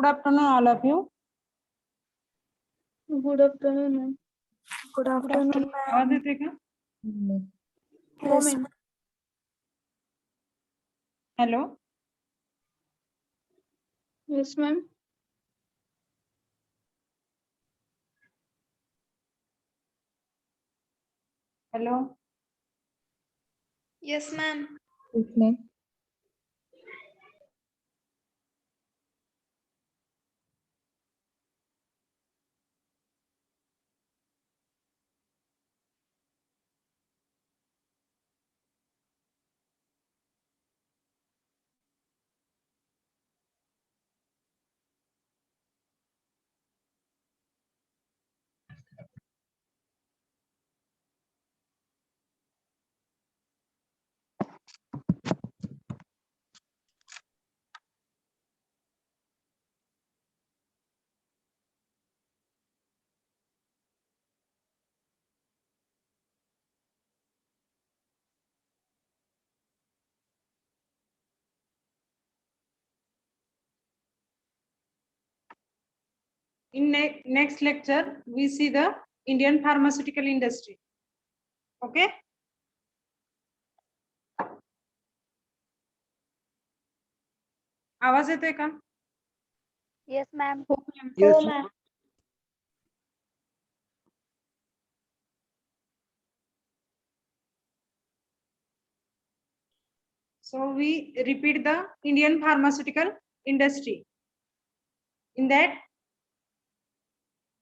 Good afternoon, all of you. Good afternoon, ma'am. Good afternoon, ma'am. आवाज येते का? Yes, ma'am. Hello. Yes, ma'am. Hello. Yes, ma'am. yes, ma'am. In next lecture, we see the Indian pharmaceutical industry. Okay. आवाज येतोय का? Yes, ma'am. Yes, ma'am. So we repeat the Indian pharmaceutical industry. In that,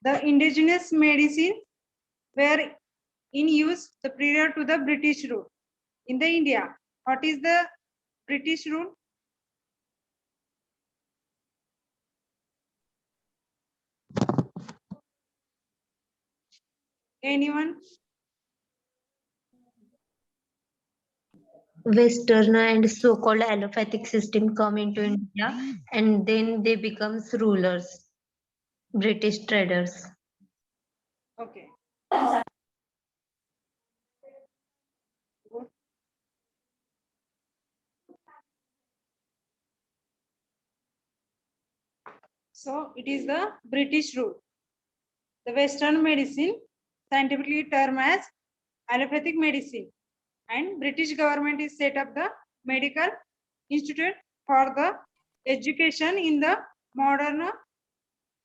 the indigenous medicine were in use the prior to the British rule. In the India, what is the British rule? Anyone? Western and so-called allopathic system come into India and then they becomes rulers, British traders. Okay. Good. So it is the British rule. The Western medicine, scientifically termed as allopathic medicine, and British government is set up the medical institute for the education in the modern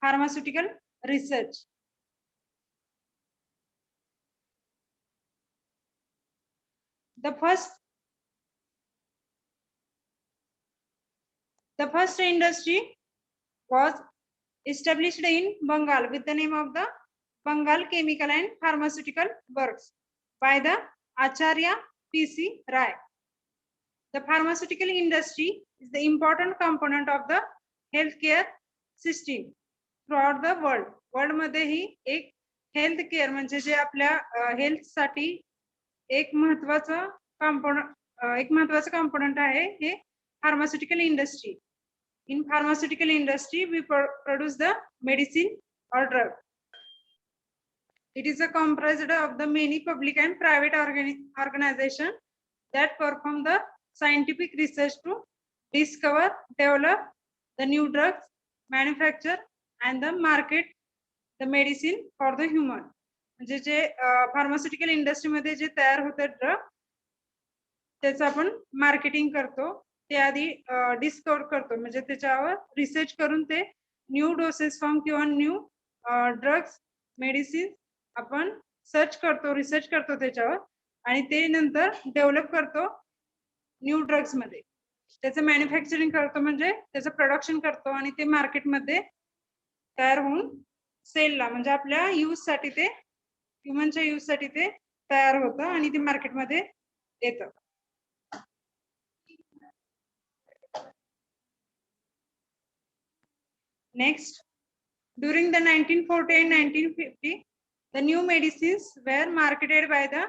pharmaceutical research. The first industry was established in Bengal with the name of the Bengal Chemical and Pharmaceutical Works by the Acharya P.C. Rai. The pharmaceutical industry is the important component of the healthcare system throughout the world. World मध्ये ही एक health care म्हणजे जे आपल्या health साठी एक महत्वाचं component आहे हे pharmaceutical industry. In pharmaceutical industry, we produce the medicine or drug. It is comprised of the many public and private organizations that perform the scientific research to discover, develop the new drugs, manufacture and the market the medicine for the human. म्हणजे जे pharmaceutical industry मध्ये जे तयार होते drug त्याचं आपण marketing करतो, ते आधी डिस्कवर करतो म्हणजे त्याच्यावर रिसर्च करून ते न्यू डोसेस फॉर्म किंवा न्यू ड्रग्स मेडिसिन आपण सर्च करतो, रिसर्च करतो त्याच्यावर आणि ते नंतर डेव्हलप करतो न्यू ड्रग्स मध्ये. त्याचं मॅन्युफॅक्चरिंग करतो म्हणजे त्याचं प्रोडक्शन करतो आणि ते मार्केटमध्ये तयार होऊन सेलला म्हणजे आपल्या यूज साठी ते ह्युमनच्या यूज साठी ते तयार होतं आणि ते मार्केटमध्ये येतं. Next, during the 1940 and 1950, the new medicines were marketed by the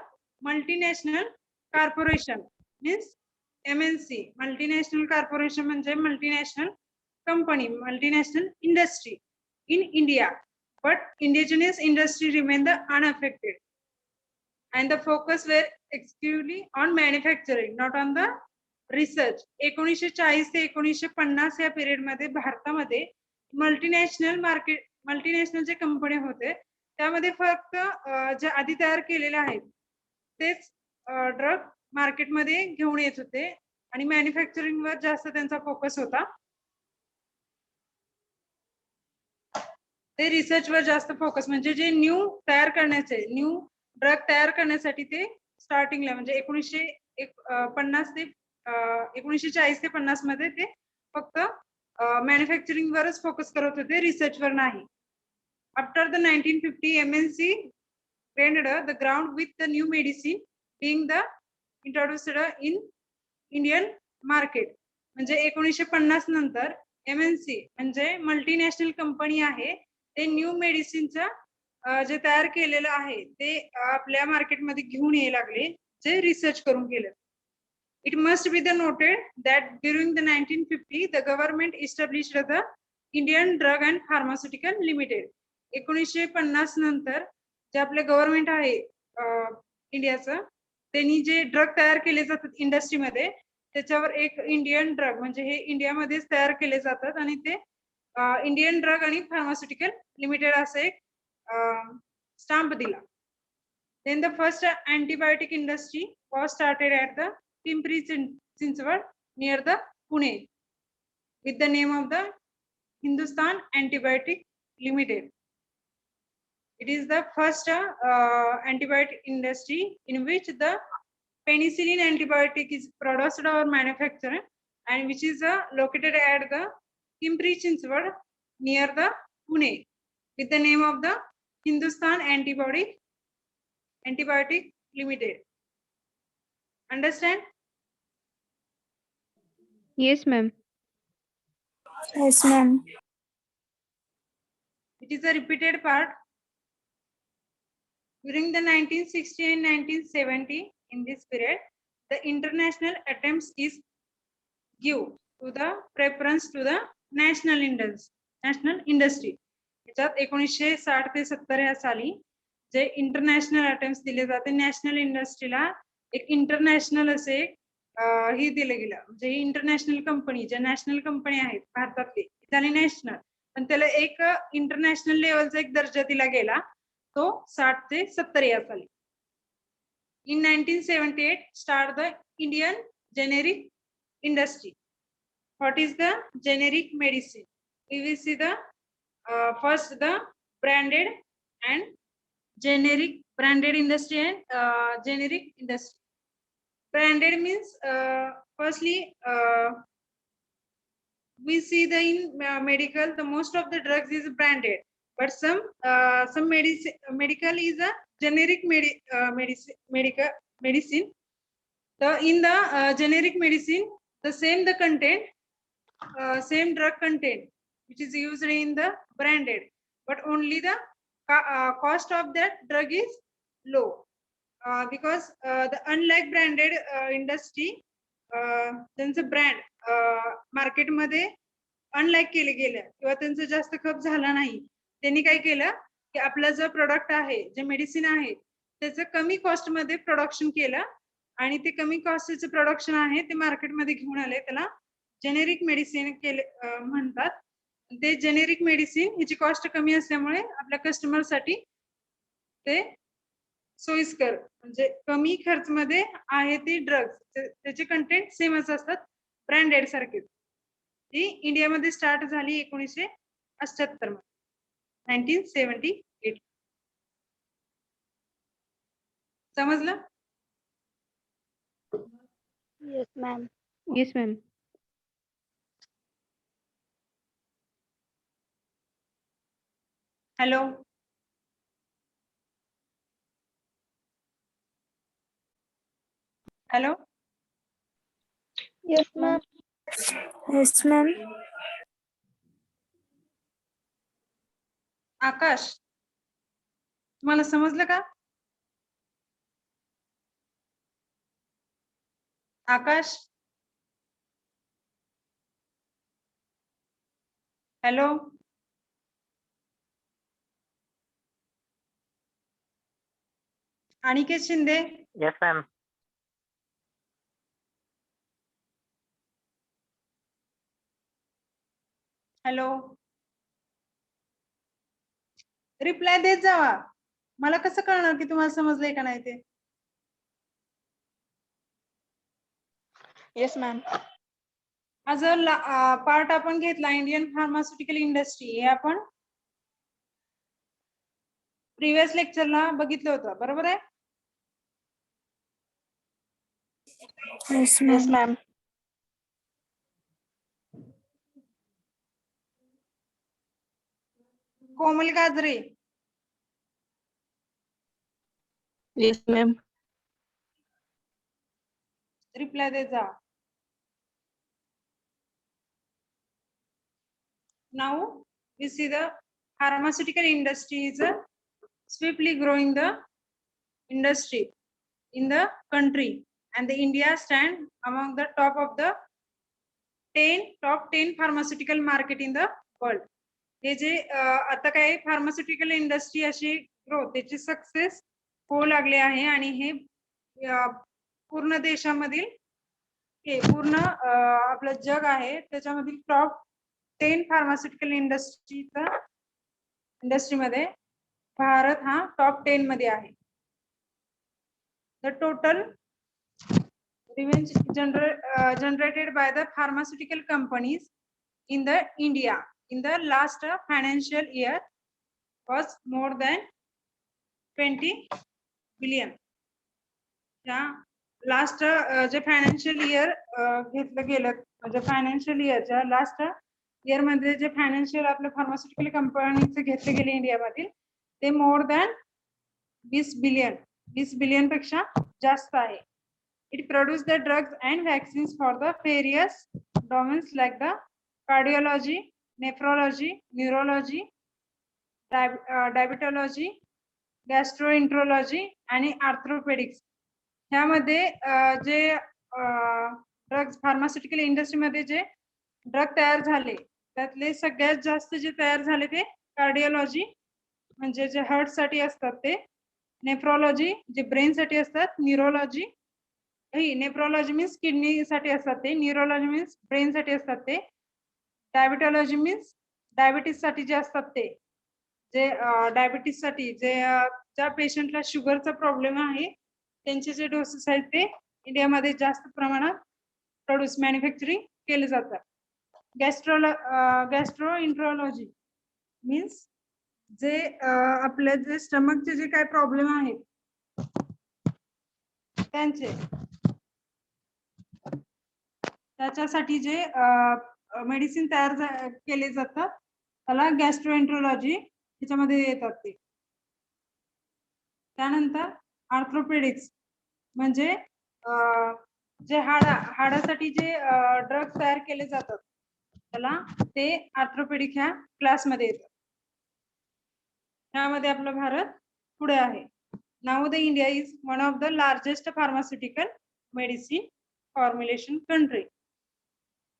multinational corporation, means MNC. Multinational corporation म्हणजे multinational company, multinational industry in India, but indigenous industry remained unaffected, and the focus were exclusively on manufacturing, not on the research. 1940 ते 1950 या period मध्ये भारतामध्ये multinational जे company होते त्यामध्ये फक्त जे आधी तयार केलेले आहेत तेच ड्रग मार्केटमध्ये घेऊन येत होते आणि मॅन्युफॅक्चरिंग वर जास्त त्यांचा फोकस होता. ते रिसर्च वर जास्त फोकस म्हणजे जे न्यू ड्रग तयार करण्यासाठी ते स्टार्टिंगला म्हणजे 1950 ते 1940 ते 50 मध्ये ते फक्त मॅन्युफॅक्चरिंग वरच फोकस करत होते, रिसर्च वर नाही. After the 1950 MNC gained the ground with the new medicine being the introduced in Indian market. म्हणजे 1950 नंतर MNC म्हणजे मल्टीनॅशनल कंपनी आहे ते न्यू मेडिसिनचं जे तयार केलेलं आहे ते आपल्या मार्केटमध्ये घेऊन यायला लागले, जे रिसर्च करून केलं. It must be the noted that during the 1950 the government established the Indian Drug and Pharmaceutical Limited. 1950 नंतर जे आपले गव्हर्नमेंट आहे इंडियाचं, त्यांनी जे ड्रग तयार केले जातात इंडस्ट्रीमध्ये त्याच्यावर एक इंडियन ड्रग म्हणजे हे इंडियामध्येच तयार केले जातात आणि ते इंडियन ड्रग आणि फार्मास्युटिकल लिमिटेड असं एक स्टॅम्प दिला. Then the first antibiotic industry was started at the Pimpri Chinchwad near the Pune with the name of the Hindustan Antibiotic Limited. It is the first antibiotic industry in which the penicillin antibiotic is produced or manufactured and which is located at the Pimpri Chinchwad near the Pune with the name of the Hindustan Antibiotic Limited. Understand? Yes, ma'am. Yes, ma'am. It is a repeated part. During the 1960 and 1970, in this period, the international attempts is give to the preference to the national industry. त्याच्यात 1960 ते 70 या साली जे international attempts दिले जाते national इंडस्ट्रीला एक international असे ही दिले गेलं. म्हणजे ही इंटरनॅशनल कंपनी ज्या नॅशनल कंपनी आहेत भारतातली झाली नॅशनल, पण त्याला एक इंटरनॅशनल लेवलचा एक दर्जा दिला गेला तो 60 ते 70 या साली. In 1978 start the Indian generic industry. What is the generic medicine? We will see the first the branded and branded industry and generic industry. Branded means firstly we see the in medical the most of the drugs is branded, but some medical is a generic medicine. In the generic medicine the same content same drug content which is used in the branded, but only the cost of that drug is low because the unlike branded industry त्यांचं brand मार्केटमध्ये unlike केले गेले किंवा त्यांचं जास्त खप झाला नाही. त्यांनी काय केलं की आपला जो प्रोडक्ट आहे जे मेडिसिन आहे त्याचं कमी कॉस्ट मध्ये प्रोडक्शन केलं आणि ते कमी कॉस्टचे प्रोडक्शन आहे ते मार्केटमध्ये घेऊन आले, त्याला जेनेरिक मेडिसिन केले म्हणतात. ते जेनेरिक मेडिसिन ह्याची कॉस्ट कमी असल्यामुळे आपल्या कस्टमर साठी ते सोयीस्कर म्हणजे कमी खर्च मध्ये आहे ती ड्रग्स त्याचे कंटेंट सेमच असतात ब्रँडेड सारखे. ती इंडियामध्ये स्टार्ट झाली 1978 मध्ये 1978. समजलं? Yes, ma'am. Yes, ma'am. Hello hello Yes, ma'am. Yes, ma'am. Akash तुम्हाला समजलं का? Akash hello Aniket Shinde Yes, ma'am. Hello reply देत जावा. मला कसं कळणार की तुम्हाला समजलंय का नाही ते? Yes, ma'am. हा जो पार्ट आपण घेतला इंडियन फार्मास्युटिकल इंडस्ट्री, हे आपण प्रिव्हियस लेक्चरला बघितलं होतं, बरोबर आहे? Yes, Yes, ma'am. ma'am. कोमल गाजरे, Yes, ma'am. रिप्लाय देत जा. Now we see the pharmaceutical industry is swiftly growing the industry in the country, and the India stand among the top 10 pharmaceutical market in the world. हे जे आता काय pharmaceutical industry अशी growth त्याची success होऊ लागले आहे आणि हे पूर्ण देशामधील हे पूर्ण आपलं जग आहे त्याच्यामधील टॉप 10 फार्मास्युटिकल इंडस्ट्रीमध्ये भारत हा टॉप 10 मध्ये आहे. The total revenue generated by the pharmaceutical companies in the India in the last financial year was more than 20 billion. Last जे फायनान्शियल इयर घेतलं गेलं म्हणजे फायनान्शियल इयरच्या लास्ट इयर मध्ये जे फायनान्शियल आपल्या फार्मास्युटिकल कंपनीचे घेतले गेले इंडियामधील ते मोर दॅन 20 बिलियन पेक्षा जास्त आहे. It produces the drugs and vaccines for the various domains like the cardiology, nephrology, neurology, diabetology, gastroenterology आणि आर्थ्रोपेडिक्स. ह्यामध्ये जे ड्रग्स फार्मास्युटिकल इंडस्ट्रीमध्ये जे ड्रग तयार झाले त्यातले सगळ्यात जास्त जे तयार झाले ते कार्डिओलॉजी म्हणजे जे हार्ट साठी असतात ते, नेफ्रोलॉजी जे ब्रेन साठी असतात, न्यूरोलॉजी नेफ्रोलॉजी मीन्स किडनी साठी असतात ते, न्यूरोलॉजी मीन्स ब्रेन साठी असतात ते, डायबिटॉलॉजी मीन्स डायबिटीस साठी जे असतात ते, जे डायबिटीस साठी जे ज्या पेशंटला शुगरचा प्रॉब्लेम आहे त्यांचे जे डोसेस आहेत ते इंडियामध्ये जास्त प्रमाणात प्रोड्यूस मॅन्युफॅक्चरिंग केले जातात. गॅस्ट्रोएंट्रोलॉजी मीन्स जे आपल्या जे स्टमकचे जे काही प्रॉब्लेम आहेत त्यांचे त्याच्यासाठी जे मेडिसिन तयार केले जातात त्याला गॅस्ट्रोएंट्रोलॉजी त्याच्यामध्ये येतात ते. त्यानंतर आर्थ्रोपेडिक्स म्हणजे जे हाडासाठी जे ड्रग्स तयार केले जातात त्याला ते आर्थ्रोपेडिक ह्या क्लासमध्ये येतात. त्यामध्ये आपला भारत पुढे आहे. Now the India is one of the largest pharmaceutical medicine formulation country.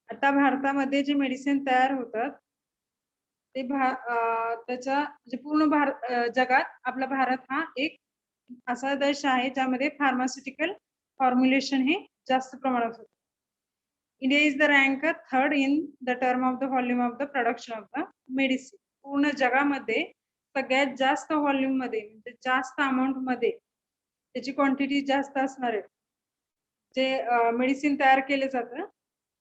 आता भारतामध्ये जे मेडिसिन तयार होतात ते त्याच्या म्हणजे पूर्ण जगात आपला भारत हा एक असा देश आहे ज्यामध्ये फार्मास्युटिकल फॉर्म्युलेशन हे जास्त प्रमाणात होते. India is the rank 3rd in the term of the volume of the production of the medicine. पूर्ण जगामध्ये सगळ्यात जास्त व्हॉल्यूम मध्ये म्हणजे जास्त अमाऊंट मध्ये त्याची क्वांटिटी जास्त असणारे जे मेडिसिन तयार केले जातं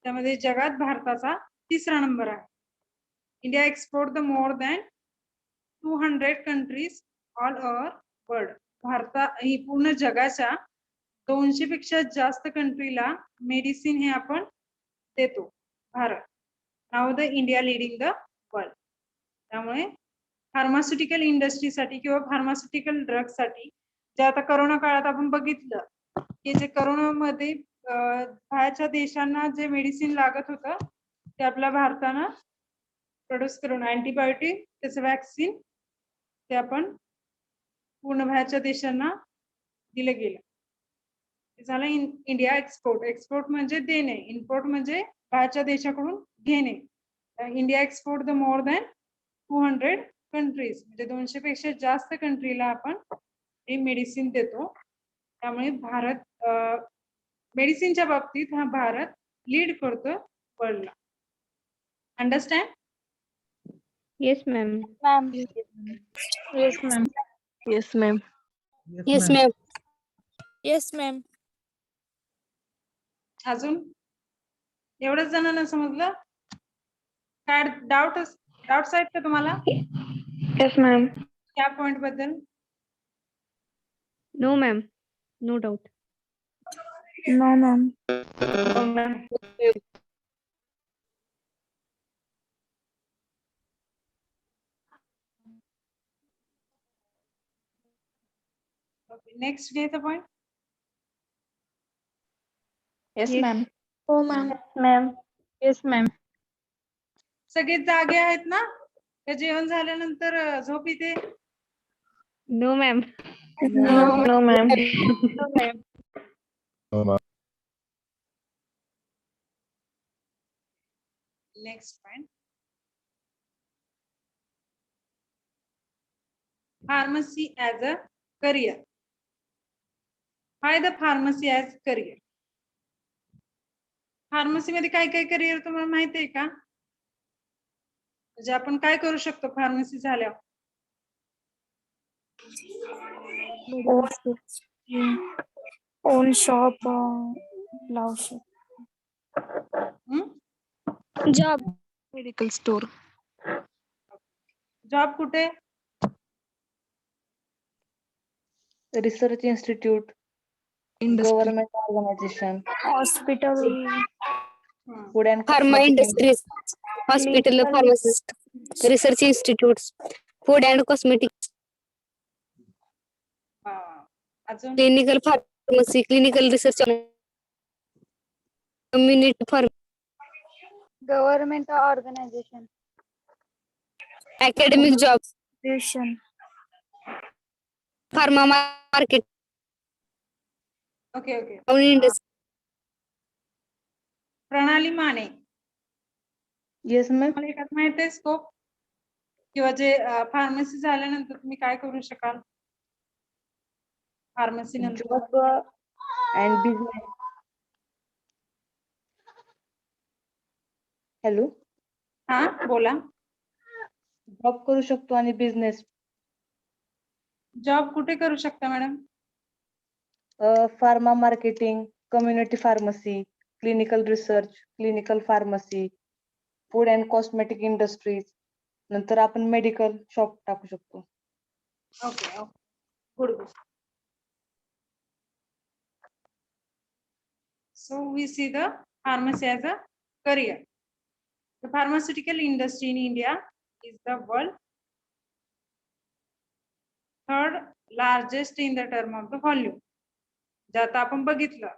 त्यामध्ये जगात भारताचा 3रा नंबर आहे. India export the more than 200 countries all over world. Bharat ही पूर्ण जगाच्या 200 पेक्षा जास्त कंट्रीला मेडिसिन हे आपण देतो Bharat. Now the India leading the world. त्यामुळे फार्मास्युटिकल इंडस्ट्रीसाठी किंवा फार्मास्युटिकल ड्रग साठी जे आता कोरोना काळात आपण बघितलं की जे कोरोनामध्ये बाहेरच्या देशांना जे मेडिसिन लागत होतं ते आपल्या भारतानं प्रोड्यूस करून अँटीबायोटिक त्याचं वॅक्सिन ते आपण पूर्ण बाहेरच्या देशांना दिलं गेलं. झालं इंडिया एक्सपोर्ट. एक्सपोर्ट म्हणजे देणे, इम्पोर्ट म्हणजे बाहेरच्या देशाकडून घेणे. India export the more than 200 countries म्हणजे 200 पेक्षा जास्त कंट्रीला आपण हे मेडिसिन देतो. त्यामुळे भारत मेडिसिनच्या बाबतीत हा भारत लीड करतो वर्ल्डला. Understand? Yes, ma'am. Ma'am. Yes, ma'am. Yes, ma'am. Yes, ma'am. Yes, ma'am. अजून एवढंच जणांना समजलं? काय डाऊट्स आहेत का तुम्हाला Yes, ma'am. त्या पॉइंट बद्दल? No, ma'am. No doubt. No, ma'am. No, ma'am. Next घ्यायचा point. Yes, Yes. ma'am. Oh, ma'am. Ma'am. Yes, ma'am. सगळे जागे आहेत ना? का जेवण झाल्यानंतर झोप येते? No, ma'am. No. No, ma'am. No, ma'am. Next point. Pharmacy as a career. Why the pharmacy as career? Pharmacy मध्ये काय काय करिअर तुम्हाला माहिती आहे का? म्हणजे आपण काय करू शकतो फार्मसी झाल्यावर? Own shop. Love shop. Job. Medical store. Job कुठे? Research institute, Industry. government organization, Hospital. food and Pharma cosmetic industries, hospital, Clinical. pharmacist, research institutes, food and cosmetics, अजून clinical pharmacy, clinical research, community Government organization. academic jobs, Tuition. pharma market, okay okay. industry. प्रणाली Mane, Yes, ma'am. मला एखाद माहिती आहे scope किंवा जे pharmacy झाल्यानंतर तुम्ही काय करू शकाल? फार्मसी नंतर Job and business. Hello. हा बोला. जॉब करू शकतो आणि बिझनेस. जॉब कुठे करू शकता madam? Pharma marketing, community pharmacy, clinical research, clinical pharmacy, food and cosmetic industries. नंतर आपण मेडिकल शॉप टाकू शकतो. Okay okay. Good. So we see the pharmacy as a career. The pharmaceutical industry in India is the world third largest in the term of the volume. जे आता आपण बघितलं,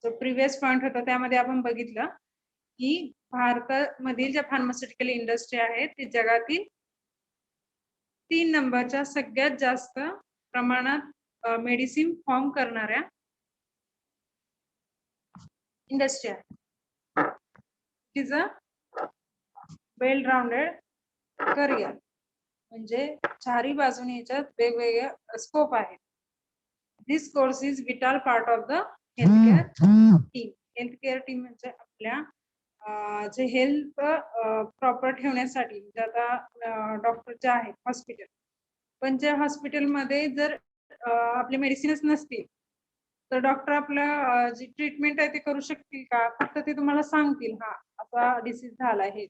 जो previous point होता त्यामध्ये आपण बघितलं की भारतामधील ज्या फार्मास्युटिकल इंडस्ट्री आहेत ती जगातील 3 नंबरच्या सगळ्यात जास्त प्रमाणात मेडिसिन फॉर्म करणाऱ्या इंडस्ट्री आहे. Is a well rounded career, म्हणजे चारी बाजूने याच्यात वेगवेगळे स्कोप आहेत. This course is vital part of the healthcare team. Healthcare team म्हणजे आपल्या जे हेल्थ प्रॉपर ठेवण्यासाठी, म्हणजे आता डॉक्टर जे आहेत हॉस्पिटल, पण ज्या हॉस्पिटलमध्ये जर आपले मेडिसिनच नसतील तर डॉक्टर आपल्या जी ट्रीटमेंट आहे ते करू शकतील का? फक्त ते तुम्हाला सांगतील हा असा डिसीज झाला आहे,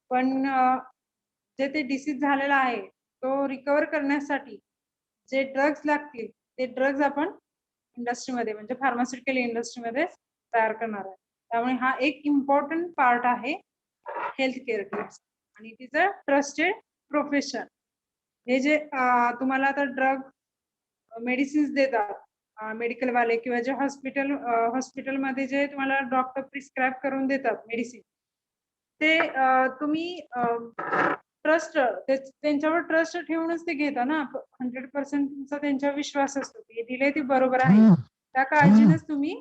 पण जे ते डिसीज झालेला आहे तो रिकवर करण्यासाठी जे ड्रग्ज लागतील ते ड्रग्ज आपण इंडस्ट्रीमध्ये म्हणजे फार्मास्युटिकल इंडस्ट्रीमध्ये तयार करणार आहे. त्यामुळे हा एक इम्पॉर्टंट पार्ट आहे हेल्थ केअर टीम्स आणि it is a trusted profession. हे जे तुम्हाला आता ड्रग मेडिसिन्स देतात मेडिकल वाले किंवा जे हॉस्पिटलमध्ये जे तुम्हाला डॉक्टर प्रिस्क्राईब करून देतात मेडिसिन, ते तुम्ही ट्रस्ट त्यांच्यावर ट्रस्ट ठेवूनच ते घेता ना. 100% तुमचा त्यांच्यावर विश्वास असतो की दिले ते बरोबर आहे, त्या काळजीनच तुम्ही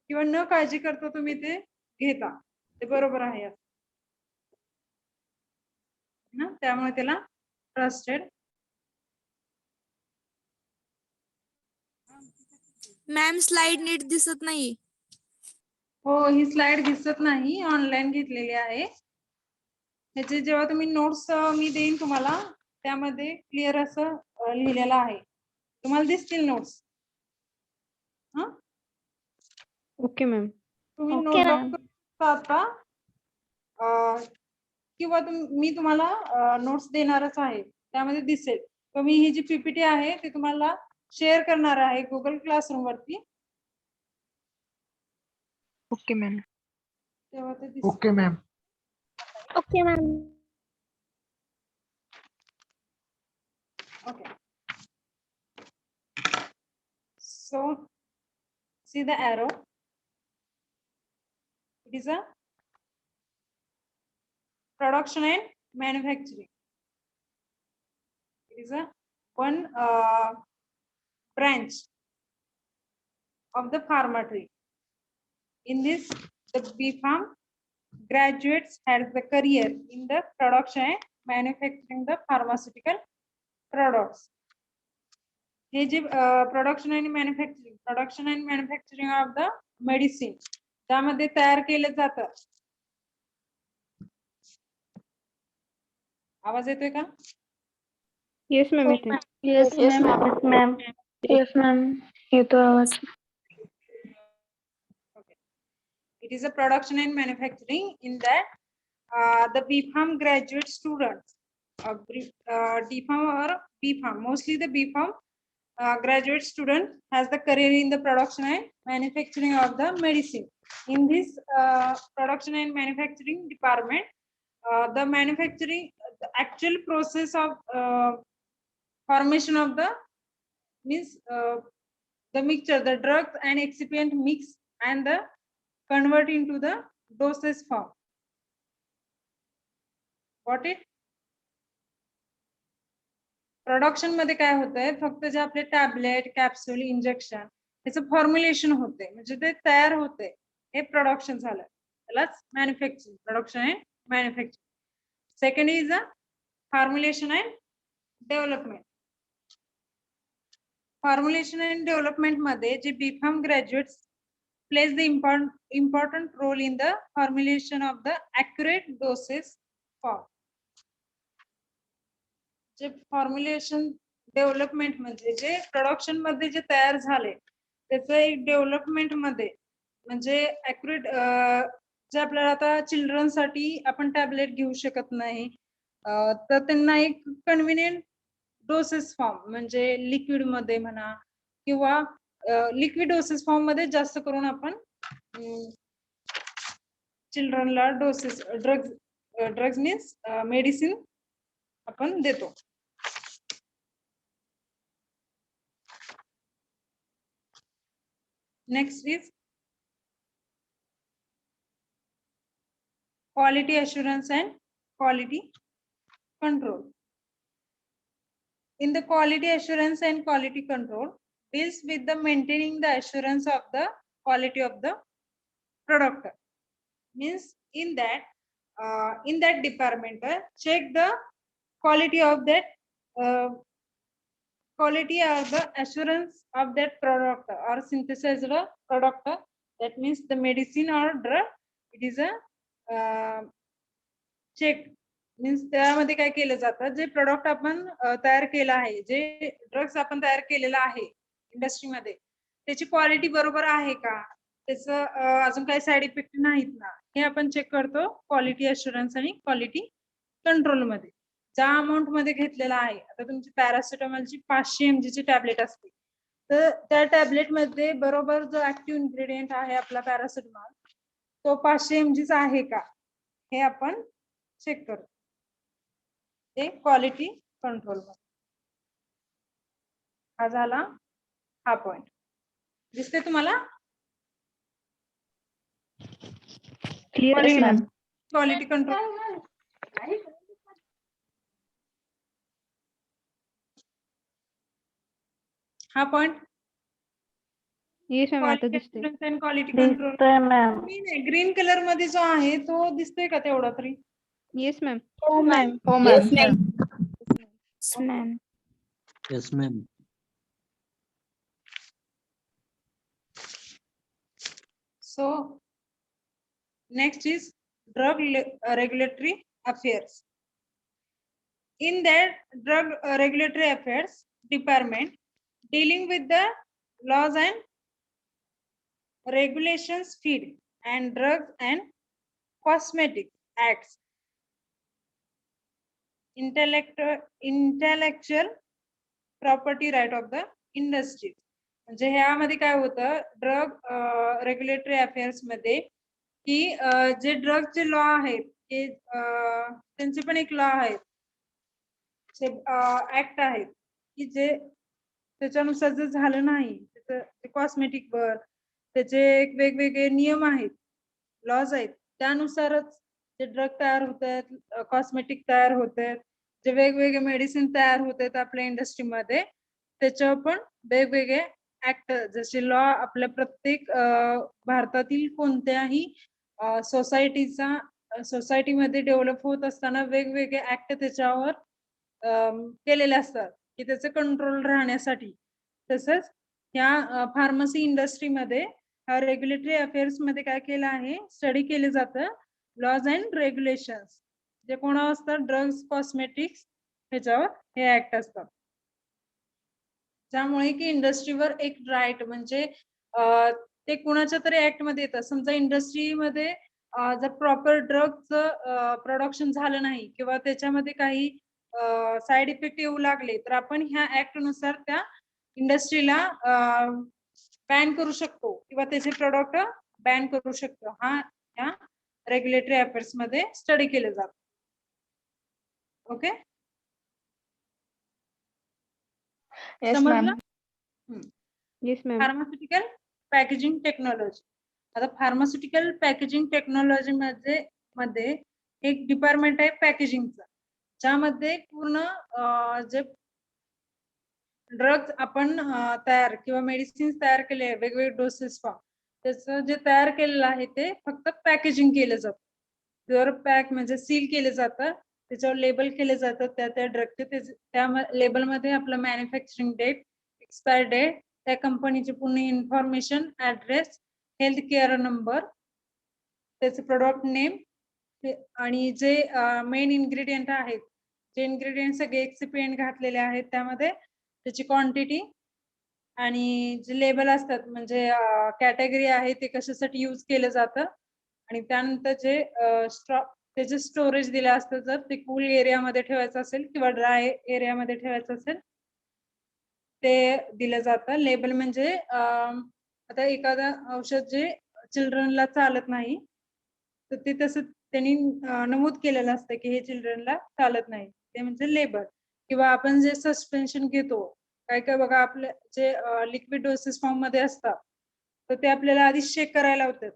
किंवा न काळजी करता तुम्ही ते घेता, ते बरोबर आहे ना. त्यामुळे त्याला ट्रस्टेड. मॅम स्लाइड नीट दिसत नाही. हो, ही स्लाइड दिसत नाही, ऑनलाईन घेतलेली आहे. ह्याचे जेव्हा तुम्ही नोट्स मी देईन तुम्हाला त्यामध्ये क्लिअर असं लिहिलेलं आहे. तुम्हाला दिसतील नोट्स. हा ओके मॅम. तुम्ही Okay, नोट ma'am. डाउन आता किंवा मी तुम्हाला नोट्स देणारच आहे त्यामध्ये दिसेल. तर मी ही जी पीपीटी आहे ती तुम्हाला शेअर करणार आहे गुगल क्लासरूम वरती. Okay ma'am. तेव्हा ते दिसेल. Okay ma'am. Okay, ma'am. Okay. So see the arrow. It is a production and manufacturing. It is a one branch of the pharma tree. In this, the B Farm graduates has the career in the production and manufacturing the pharmaceutical products. हे जे production आणि manufacturing of the medicine त्यामध्ये तयार केलं जातं. आवाज येतोय का? येस मॅम येते. Yes, ma'am. Yes, ma'am. Yes, ma'am. येतो आवाज. It is a production and manufacturing. In that, the B Farm graduate students, D Farm or B Farm, mostly the B Farm graduate student has the career in the production and manufacturing of the medicine. In this production and manufacturing department, the actual process of formation of the means the mixture, the drugs and excipient mix and the convert into the dosage form. Got it? Production मध्ये काय होतंय, फक्त जे आपले tablet capsule injection त्याचं formulation होते म्हणजे ते तयार होते, हे प्रोडक्शन झालं. त्यालाच manufacturing, production and manufacturing. Second is a formulation and development. Formulation and development मध्ये जे B pharm graduates plays the important role in the formulation of the accurate doses form. जे फॉर्म्युलेशन डेव्हलपमेंट म्हणजे जे production मध्ये जे तयार झाले त्याचं एक डेव्हलपमेंट मध्ये म्हणजे ऍक्युरेट जे आपल्याला आता चिल्ड्रन साठी आपण टॅबलेट घेऊ शकत नाही तर त्यांना एक कन्व्हिनियंट डोसेस फॉर्म म्हणजे लिक्विड मध्ये म्हणा किंवा लिक्विड डोसेस फॉर्म मध्ये जास्त करून आपण चिल्ड्रनला डोसेस ड्रग्स मीन्स मेडिसिन आपण देतो. Next is quality assurance and quality control. In the quality assurance and quality control deals with the maintaining the assurance of the quality of the product. Means in that department check the quality of that quality or the assurance of that product or synthesized product. That means the medicine or drug. It is a check. Means त्यामध्ये काय केलं जातं, जे product आपण तयार केलं आहे, जे ड्रग्स आपण तयार केलेला आहे इंडस्ट्रीमध्ये त्याची क्वालिटी बरोबर आहे का, त्याचं अजून काही साईड इफेक्ट नाहीत ना, हे आपण चेक करतो क्वालिटी अश्युरन्स आणि क्वालिटी कंट्रोल मध्ये. ज्या अमाऊंट मध्ये घेतलेला आहे, आता तुमची पॅरासिटामॉलची 500 mg ची टॅबलेट असते तर त्या टॅबलेट मध्ये बरोबर जो ऍक्टिव्ह इन्ग्रेडियंट आहे आपला पॅरासिटामॉल तो 500 mg चा आहे का हे आपण चेक करतो. ते क्वालिटी कंट्रोल मध्ये. हा झाला हा पॉइंट. दिसते तुम्हाला क्वालिटी कंट्रोल. हा पॉइंट येस मॅम आता दिसते. क्वालिटी कंट्रोल ग्रीन कलर मध्ये जो आहे तो दिसतोय का तेवढा तरी? Yes ma'am. Oh, ma'am. Yes, ma'am. Yes, ma'am. Yes, ma'am. So next is drug regulatory affairs. In that, drug regulatory affairs department dealing with the laws and regulations feed and drugs and cosmetic acts, intellectual property right of the industry. म्हणजे ह्यामध्ये काय होतं drug regulatory affairs मध्ये की जे ड्रगचे law आहेत ते त्यांचे पण एक लॉ आहेत ऍक्ट आहेत की जे त्याच्यानुसार जर झालं नाही त्याचं कॉस्मेटिक वर त्याचे एक वेगवेगळे नियम आहेत लॉज आहेत त्यानुसारच जे ड्रग तयार होत आहेत कॉस्मेटिक तयार होत आहेत जे वेगवेगळे मेडिसिन तयार होत आहेत आपल्या इंडस्ट्रीमध्ये त्याच्यावर पण वेगवेगळे ऍक्ट जसे लॉ आपल्या प्रत्येक भारतातील कोणत्याही सोसायटीमध्ये डेव्हलप होत असताना वेगवेगळे ऍक्ट त्याच्यावर केलेले असतात की त्याचे कंट्रोल राहण्यासाठी. तसंच ह्या फार्मसी इंडस्ट्रीमध्ये रेग्युलेटरी अफेअर्स मध्ये काय केलं आहे स्टडी केले जातं लॉज अँड रेग्युलेशन्स जे कोणा असतात ड्रग्स कॉस्मेटिक्स ह्याच्यावर हे ऍक्ट असतात त्यामुळे की इंडस्ट्रीवर एक राईट म्हणजे ते कुणाच्या तरी ऍक्ट मध्ये येतात समजा इंडस्ट्रीमध्ये जर प्रॉपर ड्रगचं प्रोडक्शन झालं नाही किंवा त्याच्यामध्ये काही साइड इफेक्ट येऊ लागले तर आपण ह्या ऍक्ट नुसार त्या इंडस्ट्रीला बॅन करू शकतो किंवा त्याचे प्रोडक्ट बॅन करू शकतो हा या रेग्युलेटरी अफेअर्स मध्ये स्टडी केलं जातं. ओके समजलं. Yes ma'am. Pharmaceutical packaging technology. आता फार्मास्युटिकल पॅकेजिंग टेक्नॉलॉजी मध्ये एक डिपार्टमेंट आहे पॅकेजिंगचा ज्यामध्ये पूर्ण जे ड्रग्ज आपण तयार किंवा मेडिसिन्स तयार केले आहे वेगवेगळे डोसेस फॉर्म त्याचं जे तयार केलेलं आहे ते फक्त पॅकेजिंग केलं जातं प्युअर पॅक म्हणजे सील केलं जातं त्याच्यावर लेबल केले जातात त्या ड्रगचे त्या लेबलमध्ये आपलं मॅन्युफॅक्चरिंग डेट एक्सपायर डेट त्या कंपनीची पूर्ण information address health care number त्याचे प्रोडक्ट नेम आणि जे मेन इन्ग्रेडियंट आहेत जे इन्ग्रेडियंट सगळे एक्सिपियंट घातलेले आहेत त्यामध्ये त्याची क्वांटिटी आणि जे लेबल असतात म्हणजे कॅटेगरी आहे ते कशासाठी यूज केलं जातं आणि त्यानंतर जे त्याचे स्टोरेज दिले असतं जर ते कूल एरियामध्ये ठेवायचं असेल किंवा ड्राय एरियामध्ये ठेवायचं असेल ते दिलं जातं. लेबल म्हणजे आता एखादं औषध जे चिल्ड्रनला चालत नाही तर ते तसं त्यांनी नमूद केलेलं असतं की हे चिल्ड्रनला चालत नाही ते म्हणजे लेबल किंवा आपण जे सस्पेन्शन घेतो काय काय बघा आपले जे लिक्विड डोसेस फॉर्म मध्ये असतात तर ते आपल्याला आधी चेक करायला होतात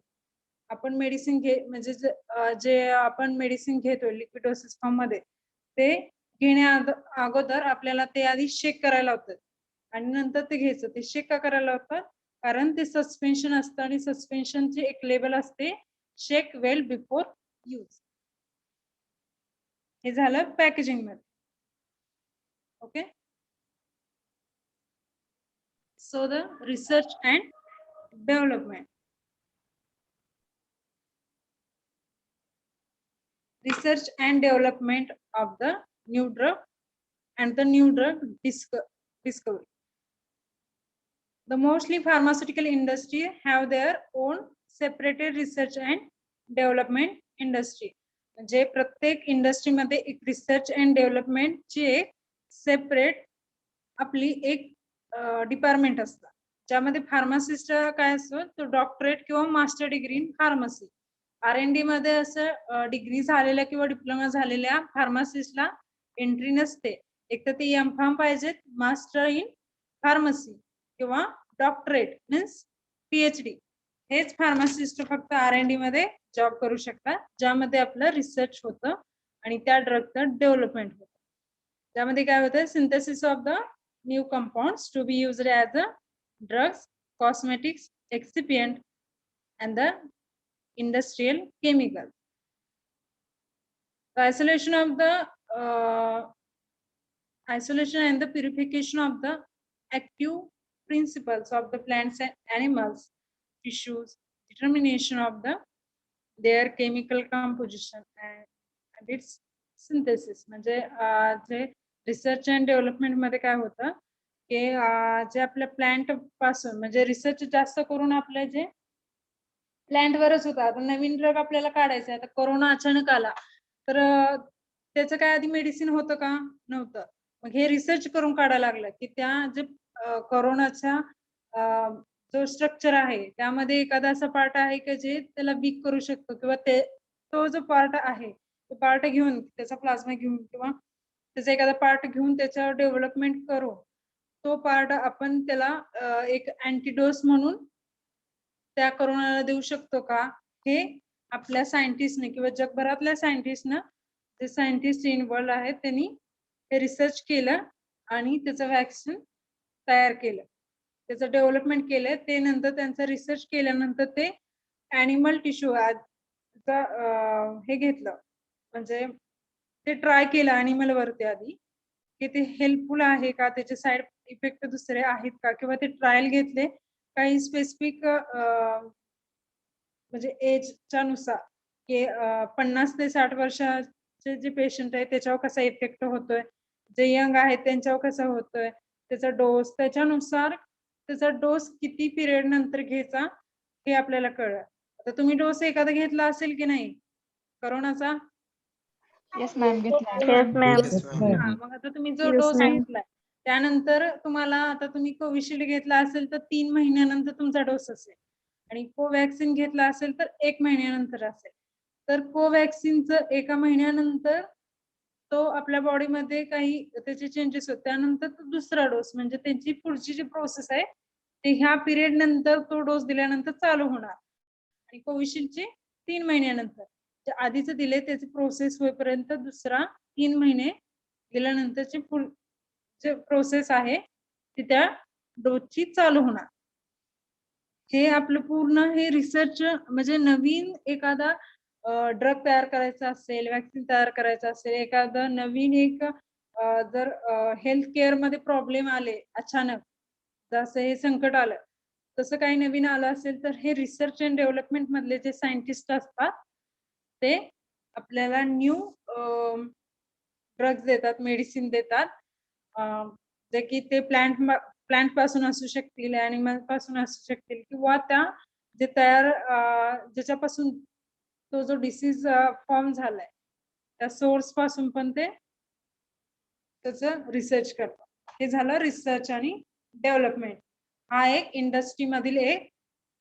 आपण मेडिसिन म्हणजे जे आपण मेडिसिन घेतो लिक्विड डोसेस फॉर्म मध्ये ते घेण्या अगोदर आपल्याला ते आधी चेक करायला होतात आणि नंतर ते घ्यायचं ते चेक का करायला होतं कारण ते सस्पेन्शन असतं आणि सस्पेन्शनचे एक लेबल असते चेक वेल बिफोर यूज. हे झालं पॅकेजिंग मध्ये. Okay so the research and development. Research and development of the new drug and the new drug discovery. The mostly pharmaceutical industry have their own separated research and development industry. म्हणजे प्रत्येक industry मध्ये एक research and development ची एक separate आपली एक department असतं ज्यामध्ये फार्मासिस्ट काय असतो तो डॉक्टरेट किंवा master degree in pharmacy R&D मध्ये असं डिग्री झालेल्या किंवा डिप्लोमा झालेल्या फार्मासिस्टला एंट्री नसते एक तर ते M.Pharm पाहिजेत मास्टर इन फार्मसी किंवा डॉक्टरेट मीन्स PhD हेच फार्मासिस्ट फक्त R&D मध्ये जॉब करू शकतात ज्यामध्ये आपलं रिसर्च होतं आणि त्या ड्रगचं डेव्हलपमेंट होतं त्यामध्ये काय होतं synthesis of the new compounds to be used as a drugs cosmetics excipient and the industrial chemicals. The isolation and the purification of the active principles of the plants and animals tissues, determination of their chemical composition and it's synthesis. म्हणजे जे research and development मध्ये काय होतं की जे आपल्या plant पासून म्हणजे रिसर्च जास्त करून आपल्या जे प्लांट वरच होता. आता नवीन ड्रग आपल्याला काढायचा आहे. आता कोरोना अचानक आला तर त्याचं काय आधी मेडिसिन होतं का? नव्हतं. मग हे रिसर्च करून काढायला लागलं की त्या जे कोरोनाच्या जो स्ट्रक्चर आहे त्यामध्ये एखादा असा पार्ट आहे की जे त्याला वीक करू शकतो किंवा तो जो पार्ट आहे तो पार्ट घेऊन त्याचा प्लाझ्मा घेऊन किंवा त्याचा एखादा पार्ट घेऊन त्याच्यावर डेव्हलपमेंट करून तो पार्ट आपण त्याला एक अँटीडोस म्हणून त्या कोरोनाला देऊ शकतो का? हे आपल्या सायंटिस्टने किंवा जगभरातल्या सायंटिस्टनं जे सायंटिस्ट इन्व्हॉल्व आहेत त्यांनी हे रिसर्च केलं आणि त्याचं वॅक्सिन तयार केलं, त्याचं डेव्हलपमेंट केलं. ते नंतर त्यांचा रिसर्च केल्यानंतर ते ॲनिमल टिश्यू हे घेतलं म्हणजे ते ट्राय केलं ॲनिमल वरती आधी की ते हेल्पफुल आहे का, त्याचे साईड इफेक्ट दुसरे आहेत का, किंवा ते ट्रायल घेतले काही स्पेसिफिक म्हणजे एजच्या नुसार की 50 ते 60 वर्षाचे जे पेशंट आहे त्याच्यावर कसा इफेक्ट होतोय, जे यंग आहेत त्यांच्यावर कसा होतोय, त्याचा डोस त्याच्यानुसार त्याचा डोस किती पिरियड नंतर घ्यायचा हे आपल्याला कळलं. आता तुम्ही डोस एखादा घेतला असेल की नाही कोरोनाचा? येस मॅम घेतला. Yes, ma'am. हा, मग आता तुम्ही जो Yes, डोस ma'am. घेतलाय त्यानंतर तुम्हाला आता तुम्ही कोविशिल्ड घेतला असेल तर 3 महिन्यानंतर तुमचा डोस असेल आणि कोवॅक्सिन घेतला असेल तर 1 महिन्यानंतर असेल. तर कोवॅक्सिनचं 1 महिन्यानंतर तो आपल्या बॉडीमध्ये काही त्याचे चेंजेस होत त्यानंतर तो दुसरा डोस म्हणजे त्यांची पुढची जी प्रोसेस आहे ते ह्या पिरियड नंतर तो डोस दिल्यानंतर चालू होणार आणि कोविशिल्डची 3 महिन्यानंतर. जे आधीच दिले त्याची प्रोसेस होईपर्यंत दुसरा 3 महिने दिल्यानंतरची जे प्रोसेस आहे ती त्या डोसची चालू होणार. हे आपलं पूर्ण हे रिसर्च म्हणजे नवीन एखादा ड्रग तयार करायचा असेल, वॅक्सिन तयार करायचा असेल, एखादा नवीन एक जर हेल्थ केअर मध्ये प्रॉब्लेम आले अचानक, जसं हे संकट आलं तसं काही नवीन आलं असेल तर हे रिसर्च अँड डेव्हलपमेंट मधले जे सायंटिस्ट असतात ते आपल्याला न्यू ड्रग्ज देतात, मेडिसिन देतात, जे की ते प्लांट पासून असू शकतील, ॲनिमल पासून असू शकतील किंवा त्या जे तयार ज्याच्यापासून तो जो डिसीज फॉर्म झालाय त्या सोर्स पासून पण ते त्याचं रिसर्च करतात. हे झालं रिसर्च आणि डेव्हलपमेंट. हा एक इंडस्ट्री मधील एक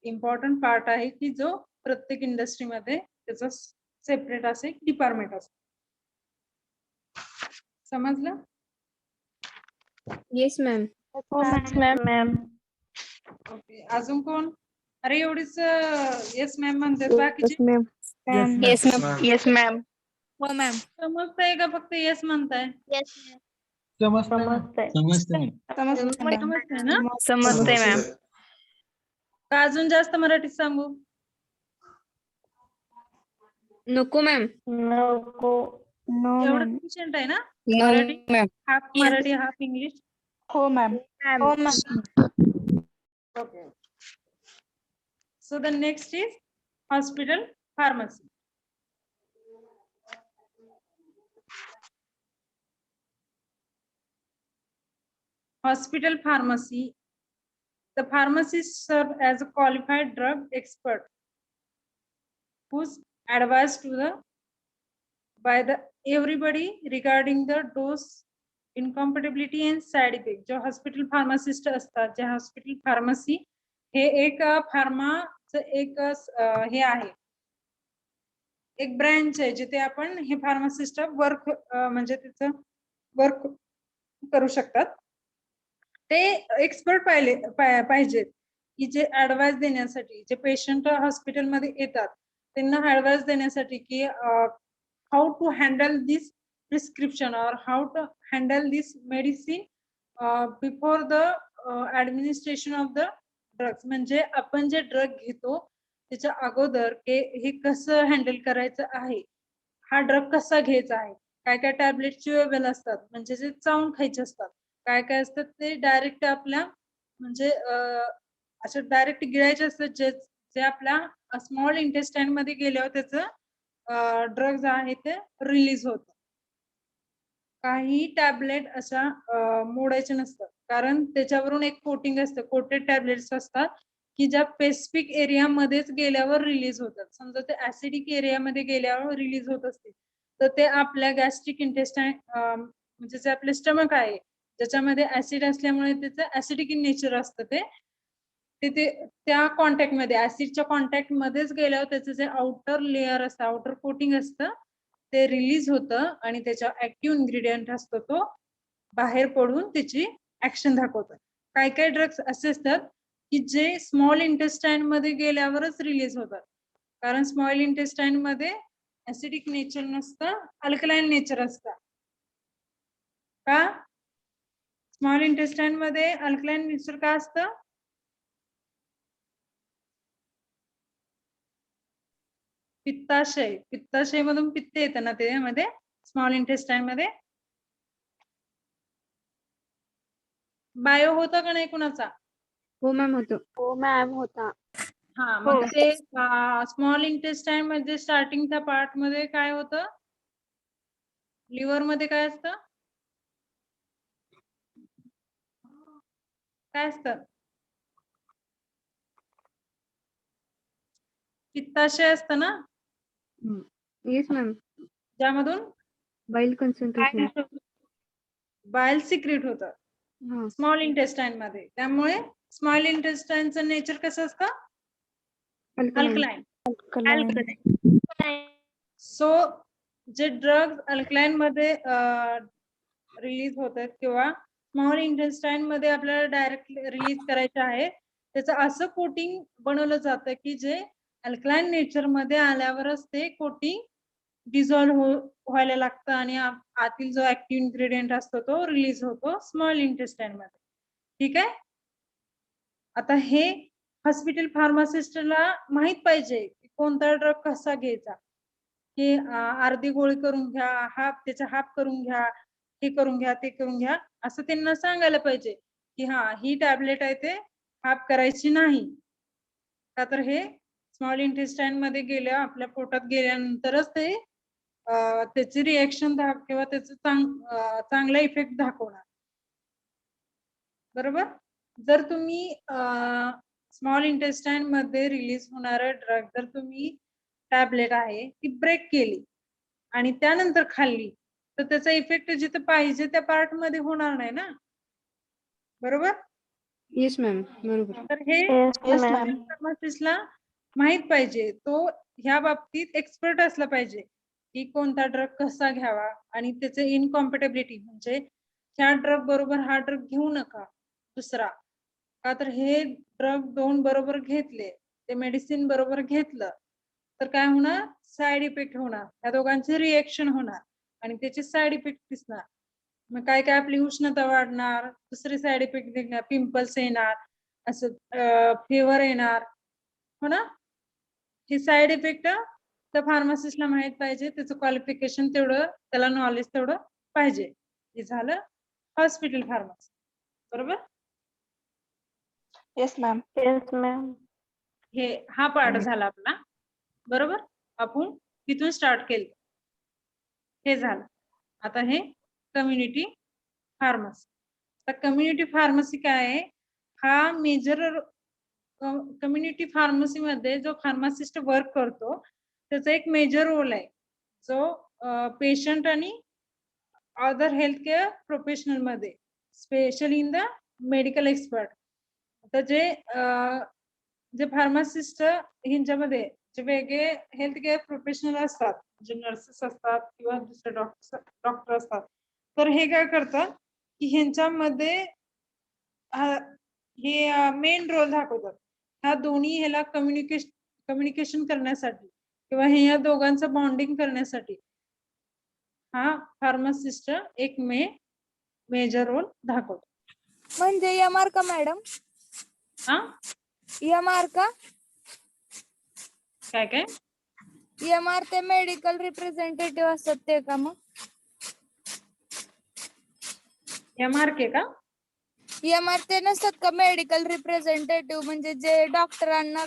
इम्पॉर्टंट पार्ट आहे की जो प्रत्येक इंडस्ट्रीमध्ये त्याचा सेपरेट असे डिपार्टमेंट असतो. समजलं? Yes, ma'am. Yes, ma'am. Okay, अजून कोण? अरे एवढीच येस मॅम म्हणतात, बाकीचे Yes, ma'am. Yes, ma'am. Yes, ma'am. हो मॅम. समजताय का फक्त येस म्हणताय? समजतंय. समजतंय ना? समजतंय मॅम. का अजून जास्त मराठीत सांगू? नको मॅम. नको. No, एवढं ma'am. पेशंट आहे ना? No, Marathi ma'am. Half Marathi half English. हो मॅम. हो ma'am. Okay. So the next is hospital pharmacy. Hospital pharmacy. The pharmacists serve as a qualified drug expert whose advice to the by the everybody regarding the dose, incompatibility and side effect. जो hospital pharmacist असतात, जे hospital pharmacy हे एक फार्माचं एक हे आहे, एक branch आहे जिथे आपण हे फार्मासिस्ट वर्क म्हणजे त्याचं वर्क करू शकतात. ते एक्सपर्ट पाहिजेत की जे ऍडवाइस देण्यासाठी, जे पेशंट हॉस्पिटलमध्ये येतात त्यांना ऍडवाइस देण्यासाठी की how to handle this prescription or how to handle this medicine before the administration of the drugs. म्हणजे आपण जे ड्रग घेतो त्याच्या अगोदर हे कसं हँडल करायचं आहे, हा ड्रग कसा घ्यायचा आहे, काय काय टॅबलेट च्युएबल असतात म्हणजे जे चावून खायचे असतात, काय काय असतात ते डायरेक्ट आपल्या म्हणजे असं डायरेक्ट गिळायचे असतात जे आपल्या स्मॉल इंटेस्टाईन मध्ये गेल्यावर त्याचं ड्रग्ज आहे ते रिलीज होत. काही टॅबलेट अशा मोडायचे नसतात, कारण त्याच्यावरून एक कोटिंग असतं, कोटेड टॅबलेट्स असतात की ज्या स्पेसिफिक एरियामध्येच गेल्यावर रिलीज होतात. समजा ते ऍसिडिक एरियामध्ये गेल्यावर रिलीज होत असतील तर ते आपल्या गॅस्ट्रिक इंटेस्टाईन म्हणजे जे आपले स्टमक आहे ज्याच्यामध्ये ऍसिड असल्यामुळे त्याचं ऍसिडिक इन नेचर असतं ते त्या कॉन्टॅक्ट मध्ये ऍसिडच्या कॉन्टॅक्ट मध्येच गेल्यावर त्याचं जे आउटर लेअर असतं, आउटर कोटिंग असतं ते रिलीज होतं आणि त्याच्या ऍक्टिव्ह इन्ग्रेडियंट असतो तो बाहेर पडून त्याची ऍक्शन दाखवतात. काही काही ड्रग्स असे असतात की जे स्मॉल इंटेस्टाईन मध्ये गेल्यावरच रिलीज होतात, कारण स्मॉल इंटेस्टाईन मध्ये ऍसिडिक नेचर नसतं, अल्कलाईन नेचर असतं. का स्मॉल इंटेस्टाईन मध्ये अल्कलाईन नेचर का असतं? पित्ताशय मधून पित्त येतं ना त्यामध्ये स्मॉल इंटेस्टाईन मध्ये. बायो होता का नाही कुणाचा? हो मॅम होतो. हो मॅम होता. हा मग ते स्मॉल इंटेस्टाईन मध्ये स्टार्टिंगच्या पार्ट मध्ये काय होतं? लिव्हर मध्ये काय असतं? काय असतं? पित्ताशय असतं ना, येस मॅम. ज्यामधून बाईल कन्सन्ट्रेशन. बायल सिक्रेट होतं हा. स्मॉल इंटेस्टाईन मध्ये. त्यामुळे स्मॉल इंटेस्टाईनचं नेचर कसं असतं? अल्कलाईन. सो जे ड्रग्ज अल्कलाईन मध्ये रिलीज होतात किंवा स्मॉल इंटेस्टाईन मध्ये आपल्याला डायरेक्ट रिलीज करायचे आहे, त्याचं असं कोटिंग बनवलं जातं की जे अल्कलाईन नेचर मध्ये आल्यावरच ते कोटिंग डिझॉल्व्ह व्हायला लागतं आणि आतील जो ऍक्टिव्ह इन्ग्रेडियंट असतो तो रिलीज होतो स्मॉल इंटेस्टाईन मध्ये. ठीक आहे. आता हे हॉस्पिटल फार्मासिस्टला माहित पाहिजे की कोणता ड्रग कसा घ्यायचा, की अर्धी गोळी करून घ्या, त्याचा हाफ करून घ्या, हे करून घ्या, ते करून घ्या, असं त्यांना सांगायला पाहिजे की हा ही टॅबलेट आहे ते हाफ करायची नाही. का तर हे स्मॉल इंटेस्टाईन मध्ये गेल्या आपल्या पोटात गेल्यानंतरच ते त्याची रिएक्शन किंवा त्याचं चांगला इफेक्ट दाखवणार. बरोबर. जर तुम्ही स्मॉल इंटेस्टाईन मध्ये रिलीज होणारा ड्रग जर तुम्ही टॅबलेट आहे ती ब्रेक केली आणि त्यानंतर खाल्ली तर त्याचा इफेक्ट जिथे पाहिजे त्या पार्ट मध्ये होणार नाही ना. बरोबर. Yes ma'am. बरोबर. तर हे Yes, ma'am. फार्मासिस्टला माहित पाहिजे, तो ह्या बाबतीत एक्सपर्ट असला पाहिजे की कोणता ड्रग कसा घ्यावा आणि त्याचे इनकॉम्पेटेबिलिटी म्हणजे ह्या ड्रग बरोबर हा ड्रग घेऊ नका दुसरा. का तर हे ड्रग दोन बरोबर घेतले, ते मेडिसिन बरोबर घेतलं तर काय होणार? साइड इफेक्ट होणार, त्या दोघांचे रिएक्शन होणार आणि त्याचे साइड इफेक्ट दिसणार. मग काय काय आपली उष्णता वाढणार, दुसरे साइड इफेक्ट दिसणार, पिंपल्स येणार, असं फेवर येणार, हो ना. हे साइड इफेक्ट त्या फार्मासिस्टला माहित पाहिजे, त्याचं क्वालिफिकेशन तेवढं, त्याला नॉलेज तेवढं पाहिजे. हे झालं हॉस्पिटल फार्मसी. बरोबर. Yes, ma'am. Yes, ma'am. हे हा पार्ट झाला आपला. बरोबर. आपण तिथून स्टार्ट केलं, हे झालं. आता हे कम्युनिटी फार्मसी. तर कम्युनिटी फार्मसी काय आहे? हा मेजर कम्युनिटी फार्मसी मध्ये जो फार्मासिस्ट वर्क करतो त्याचा एक मेजर रोल आहे, जो पेशंट आणि अदर हेल्थ केअर प्रोफेशनल मध्ये, specially in the medical expert. तर जे फार्मासिस्ट ह्यांच्यामध्ये जे वेगळे हेल्थ केअर प्रोफेशनल असतात, जे नर्सेस असतात किंवा दुसरे डॉक्टर असतात, तर हे काय करतात की ह्यांच्यामध्ये हे मेन रोल दाखवतात. ह्या दोन्ही ह्याला कम्युनिकेशन करण्यासाठी किंवा हे या दोघांचं बॉन्डिंग करण्यासाठी हा फार्मासिस्ट एक मेजर रोल दाखवतो. म्हणजे एमआर का मॅडम? हा एमआर का? काय काय? एमआर ते मेडिकल रिप्रेझेंटेटिव्ह असतात ते का? मग MRK का? एमआर ते नसतात का मेडिकल रिप्रेझेंटेटिव्ह, म्हणजे जे डॉक्टरांना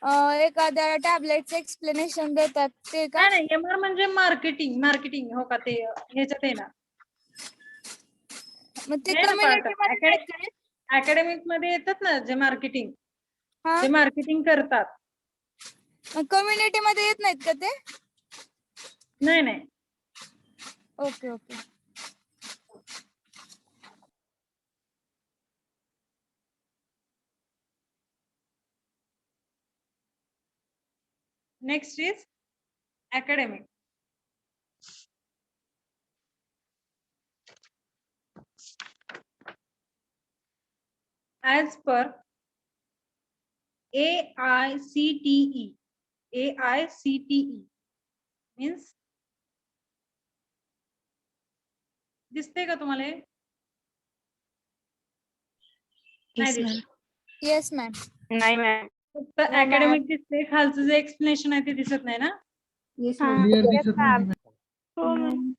एखाद्या टॅबलेटचं एक्सप्लेनेशन देतात ते का? नाही MR म्हणजे मार्केटिंग हो का, ते ह्याच्यात आहे ना, मग ते हे ना part. कम्युनिटी मध्ये नाही का? अकॅडमिक मध्ये येतात ना जे मार्केटिंग हा, करतात. कम्युनिटी मध्ये येत नाहीत का ते? नाही okay okay. Next is academic. As per AICTE means दिसते का तुम्हाला हे? नाही दिसत. Yes ma'am. नाही मॅम. फक्त अकॅडमिक दिसते, खालचं जे एक्सप्लेनेशन आहे ते दिसत नाही ना. येस हा. मॅम. हो ma'am.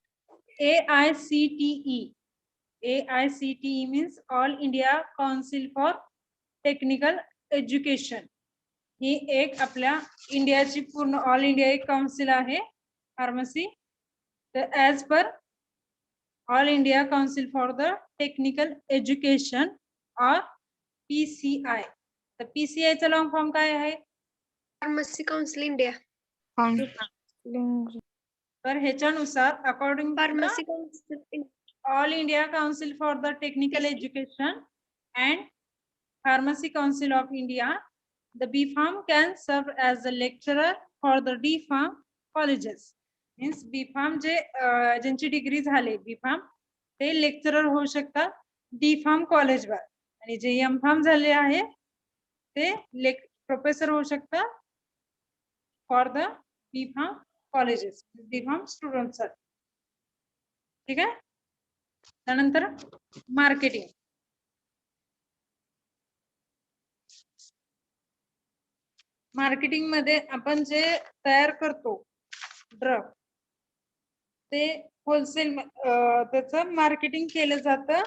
AICTE means All India Council for Technical Education. ही एक आपल्या इंडियाची पूर्ण ऑल इंडिया एक काउन्सिल आहे फार्मसी. तर as per all India council for the technical education और PCI. तर PCI चा लॉंग फॉर्म काय आहे? Pharmacy council India. तर ह्याच्यानुसार according pharmacy council All India Council for the Technical Education and Pharmacy Council of India, the B.Pharm can serve as a lecturer for the D.Pharm colleges. Means B.Pharm जे ज्यांची degree झाले B.Pharm ते lecturer होऊ शकतात D.Pharm कॉलेजवर, आणि जे M.Pharm झाले आहे ते प्रोफेसर होऊ शकतात for the B.Pharm colleges, B.Pharm students. ठीक आहे. त्यानंतर मार्केटिंग. मार्केटिंग मध्ये आपण जे तयार करतो ड्रग ते होलसेल त्याचं मार्केटिंग केलं जातं.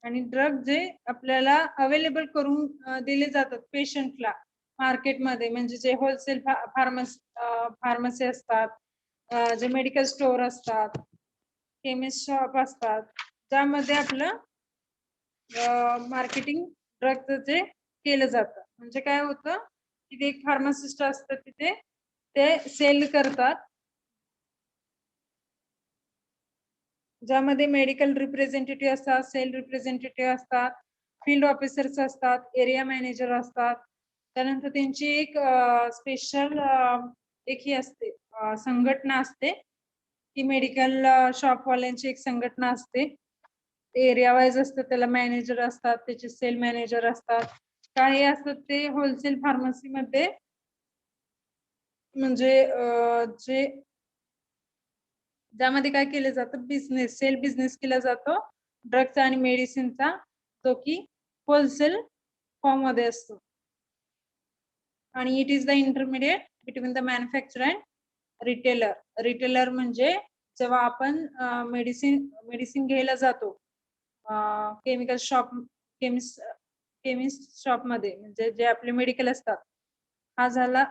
आणि ड्रग जे आपल्याला अवेलेबल करून दिले जातात पेशंटला मार्केटमध्ये, म्हणजे जे होलसेल फार्मसी असतात, जे मेडिकल स्टोअर असतात, केमिस्ट शॉप असतात, ज्यामध्ये आपलं मार्केटिंग ड्रगचं जे केलं जातं. म्हणजे काय होतं, तिथे एक फार्मासिस्ट असतात, तिथे ते सेल करतात, ज्यामध्ये मेडिकल रिप्रेझेंटेटिव्ह असतात, सेल रिप्रेझेंटेटिव्ह असतात, फील्ड ऑफिसर्स असतात, एरिया मॅनेजर असतात. त्यानंतर त्यांची एक स्पेशल एक ही असते संघटना असते, की मेडिकल शॉपवाल्यांची एक संघटना असते, एरिया वाईज असतं, त्याला मॅनेजर असतात, त्याचे सेल मॅनेजर असतात, काही असतात ते होलसेल फार्मसी मध्ये, म्हणजे जे ज्यामध्ये काय केलं जातं, बिझनेस सेल बिझनेस केला जातो ड्रगचा आणि मेडिसिनचा, जो की होलसेल फॉर्म मध्ये असतो. आणि it is the intermediate between the manufacturer and retailer. Retailer म्हणजे जेव्हा आपण मेडिसिन घ्यायला जातो केमिकल शॉप, केमिस्ट शॉप मध्ये, म्हणजे जे आपले मेडिकल असतात, हा झाला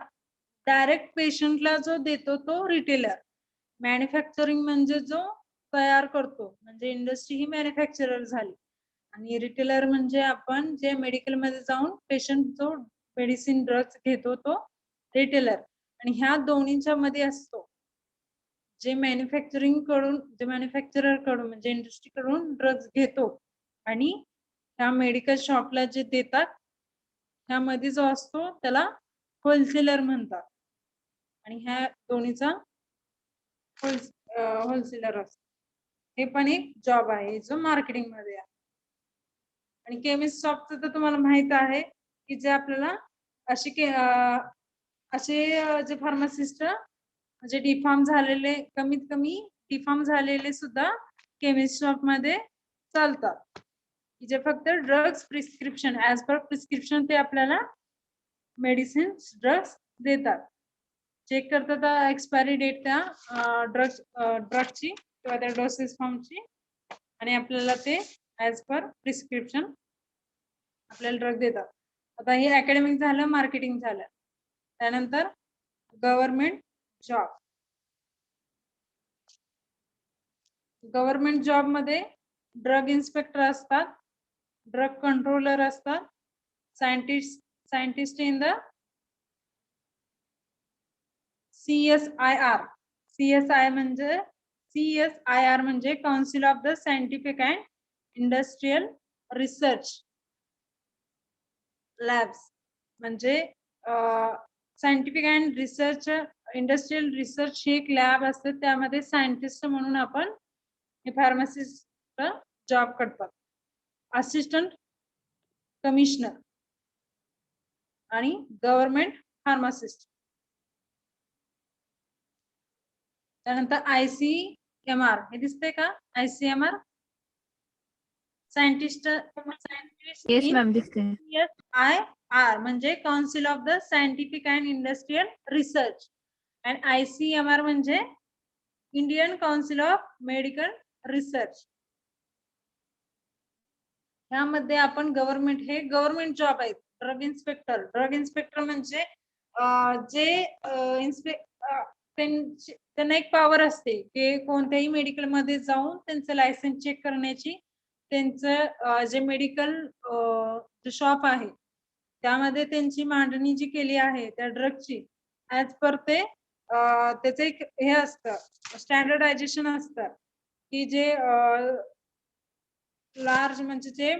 डायरेक्ट पेशंटला जो देतो तो रिटेलर. मॅन्युफॅक्चरिंग म्हणजे जो तयार करतो, म्हणजे इंडस्ट्री ही मॅन्युफॅक्चरर झाली, आणि रिटेलर म्हणजे आपण जे मेडिकल मध्ये जाऊन पेशंट जो मेडिसिन ड्रग्स घेतो तो रिटेलर. आणि ह्या दोन्हीच्या मध्ये असतो जे मॅन्युफॅक्चरर कडून म्हणजे इंडस्ट्री कडून ड्रग्स घेतो आणि ह्या मेडिकल शॉपला जे देतात, ह्यामध्ये जो असतो त्याला होलसेलर म्हणतात. आणि ह्या दोन्हीचा होलसेलर असतो. हे पण एक जॉब आहे जो मार्केटिंग मध्ये आहे. आणि केमिस्ट शॉपचं तर तुम्हाला माहित आहे की जे आपल्याला असे जे फार्मासिस्ट म्हणजे डीफार्म झालेले, कमीत कमी डीफार्म झालेले सुद्धा केमिस्ट शॉप मध्ये चालतात, जे फक्त drugs prescription as per prescription ते आपल्याला मेडिसिन ड्रग्स देतात, चेक करतात एक्सपायरी डेट त्या ड्रगची किंवा त्या डोसेस फॉर्मची, आणि आपल्याला ते ऍज पर प्रिस्क्रिप्शन आपल्याला ड्रग देतात. आता हे अकॅडमिक झालं, मार्केटिंग झालं. त्यानंतर गव्हर्नमेंट जॉब. गव्हर्नमेंट जॉब मध्ये ड्रग इन्स्पेक्टर असतात, ड्रग कंट्रोलर असतात, scientist in the CSIR. CSIR म्हणजे council of the scientific and industrial research labs. म्हणजे scientific and research industrial research ही एक लॅब असते, त्यामध्ये सायंटिस्ट म्हणून आपण हे फार्मसिस्ट जॉब करतात. असिस्टंट कमिशनर आणि गव्हर्नमेंट फार्मासिस्ट. त्यानंतर ICMR हे दिसते का? ICMR सायंटिस्ट येस मॅम दिसते. CSIR म्हणजे council of the scientific and industrial research आणि ICMR म्हणजे Indian council of medical research. यामध्ये आपण गव्हर्नमेंट हे गव्हर्नमेंट जॉब आहेत. ड्रग इन्स्पेक्टर म्हणजे जे त्यांना एक पॉवर असते की कोणत्याही मेडिकल मध्ये जाऊन त्यांचं लायसन्स चेक करण्याची, त्यांचं जे मेडिकल शॉप आहे त्यामध्ये त्यांची मांडणी जी केली आहे त्या ड्रगची ऍज पर ते त्याचं एक हे असतं, स्टँडर्डायझेशन असतं की जे लार्ज म्हणजे जे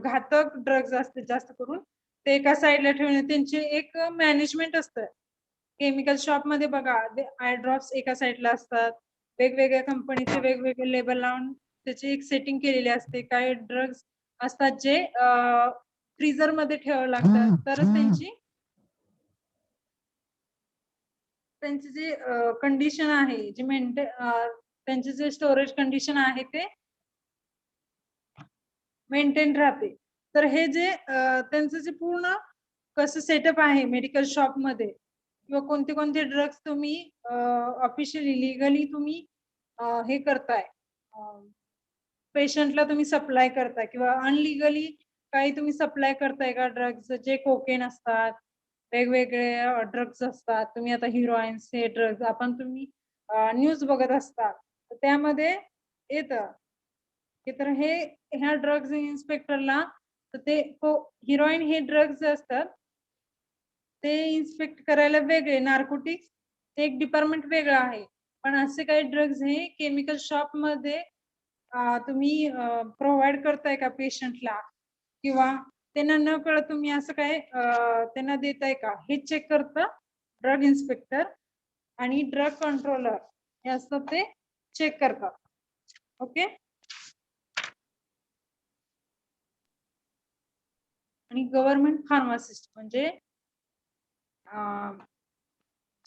घातक ड्रग्ज असते जास्त करून ते एका साईडला ठेवणे, त्यांचे एक मॅनेजमेंट असतं. केमिकल शॉप मध्ये बघा आय ड्रॉप्स एका साईडला असतात, वेगवेगळ्या कंपनीचे वेगवेगळे लेबल लावून त्याची एक सेटिंग केलेली असते. काही ड्रग्ज असतात जे फ्रीजर मध्ये ठेवावं लागतात, तरच त्यांची जी कंडिशन आहे जी त्यांचे जे स्टोरेज कंडिशन आहे ते मेंटेन राहते. तर हे जे त्यांचं जे पूर्ण कसं सेटअप आहे मेडिकल शॉप मध्ये किंवा कोणते कोणते ड्रग्ज तुम्ही ऑफिशियली लिगली तुम्ही हे करताय, पेशंटला तुम्ही सप्लाय करताय किंवा अनलिगली काही तुम्ही सप्लाय करताय का ड्रग्ज, जे कोकेन असतात, वेगवेगळे ड्रग्ज असतात. तुम्ही आता हिरोईन्स हे ड्रग्ज आपण तुम्ही न्यूज बघत असतात, तर त्यामध्ये येतं की तर हे ह्या ड्रग्ज इन्स्पेक्टरला तर ते हिरोईन हे ड्रग्ज असतात ते इन्स्पेक्ट करायला वेगळे, नार्कोटिक्स ते एक डिपार्टमेंट वेगळं आहे. पण असे काही ड्रग्ज हे केमिकल शॉप मध्ये तुम्ही प्रोव्हाइड करताय का पेशंटला किंवा त्यांना न कळत तुम्ही असं काय त्यांना देताय का, हे चेक करतं ड्रग इन्स्पेक्टर. आणि ड्रग कंट्रोलर हे असतं ते चेक करतात. ओके. आणि गव्हर्नमेंट फार्मासिस्ट म्हणजे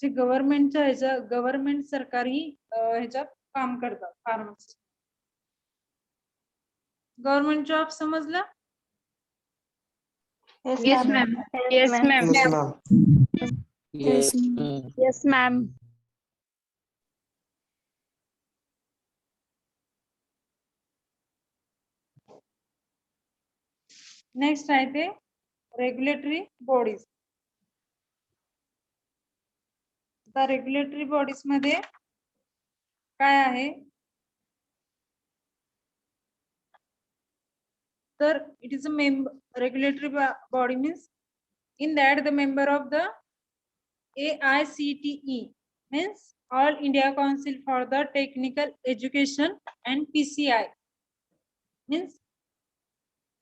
जे गव्हर्नमेंटच्या गव्हर्नमेंट सरकारी ह्याच्यात काम करतात फार्मसिस्ट. गव्हर्नमेंट जॉब समजला? Yes ma'am. Yes, ma'am. Yes, ma'am. Yes, ma'am. Yes, ma'am. Next आहे ते रेग्युलेटरी बॉडीज. आता रेग्युलेटरी बॉडीज मध्ये काय आहे तर it is a regulatory body means in that the member of the AICTE means All India Council for the Technical Education and PCI means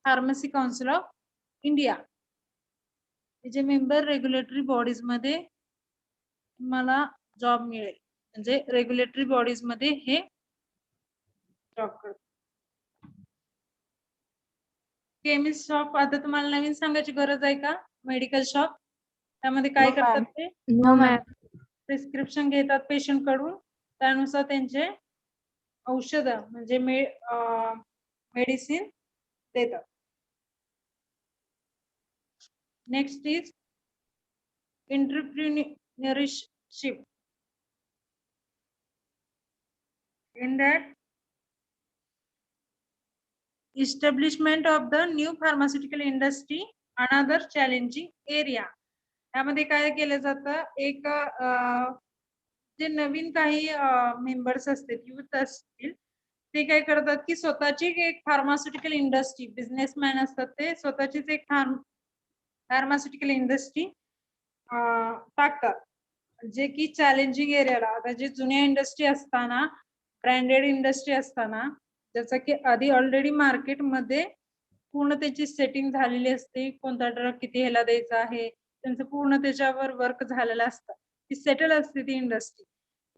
Pharmacy Council of India. जे member regulatory bodies मध्ये मला job मिळेल म्हणजे regulatory bodies मध्ये हे job करतात. Chemist shop आता तुम्हाला नवीन सांगायची गरज आहे का? मेडिकल शॉप त्यामध्ये काय No, ma'am. करतात ते नो मॅम. प्रिस्क्रिप्शन घेतात पेशंट कडून, त्यानुसार त्यांचे औषध म्हणजे मेडिसिन देतात. Next is entrepreneurship. In that establishment of the new pharmaceutical industry another challenging area. यामध्ये काय केलं जातं, एक जे नवीन काही मेंबर्स असतील, युथ असतील, ते काय करतात की स्वतःची एक फार्मास्युटिकल इंडस्ट्री, बिझनेसमॅन असतात ते स्वतःचीच एक फार्मास्युटिकल इंडस्ट्री टाकतात, जे की चॅलेंजिंग एरियाला. आता जे जुन्या इंडस्ट्री असताना, ब्रँडेड इंडस्ट्री असताना, ज्याचं की आधी ऑलरेडी मार्केटमध्ये पूर्ण त्याची सेटिंग झालेली असते, कोणता ड्रग किती ह्याला द्यायचा आहे, त्यांचं पूर्ण त्याच्यावर वर्क झालेलं असतं, ती सेटल असते ती इंडस्ट्री.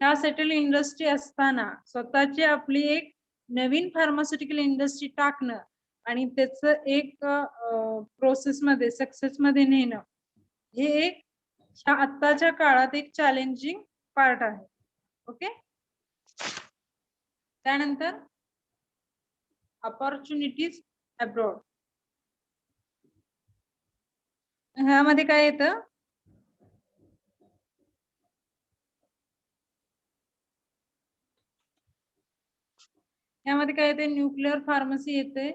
ह्या सेटल इंडस्ट्री असताना स्वतःची आपली एक नवीन फार्मास्युटिकल इंडस्ट्री टाकणं आणि त्याचं एक प्रोसेस मध्ये सक्सेस मध्ये नेणं, हे एक आत्ताच्या काळात एक चॅलेंजिंग पार्ट आहे. ओके. त्यानंतर अपॉर्च्युनिटीज अब्रॉड. ह्यामध्ये काय येतं, यामध्ये काय येते, न्यूक्लिअर फार्मसी येते.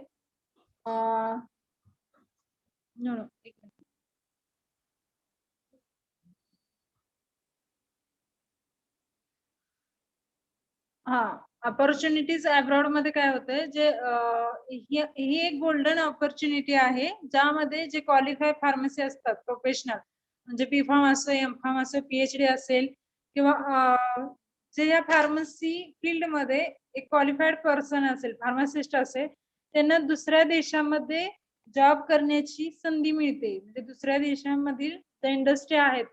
हा, अपॉर्च्युनिटीज अब्रॉड मध्ये काय होतंय, जे ही एक गोल्डन ऑपॉर्च्युनिटी आहे, ज्यामध्ये जे क्वालिफाईड फार्मसी असतात, प्रोफेशनल, म्हणजे बी फार्म असो, एम फार्म असो, पीएचडी असेल, किंवा जे या फार्मसी फील्ड मध्ये एक क्वालिफाईड पर्सन असेल, फार्मासिस्ट असेल, त्यांना दुसऱ्या देशामध्ये जॉब करण्याची संधी मिळते. म्हणजे दुसऱ्या देशांमधील ज्या इंडस्ट्री आहेत,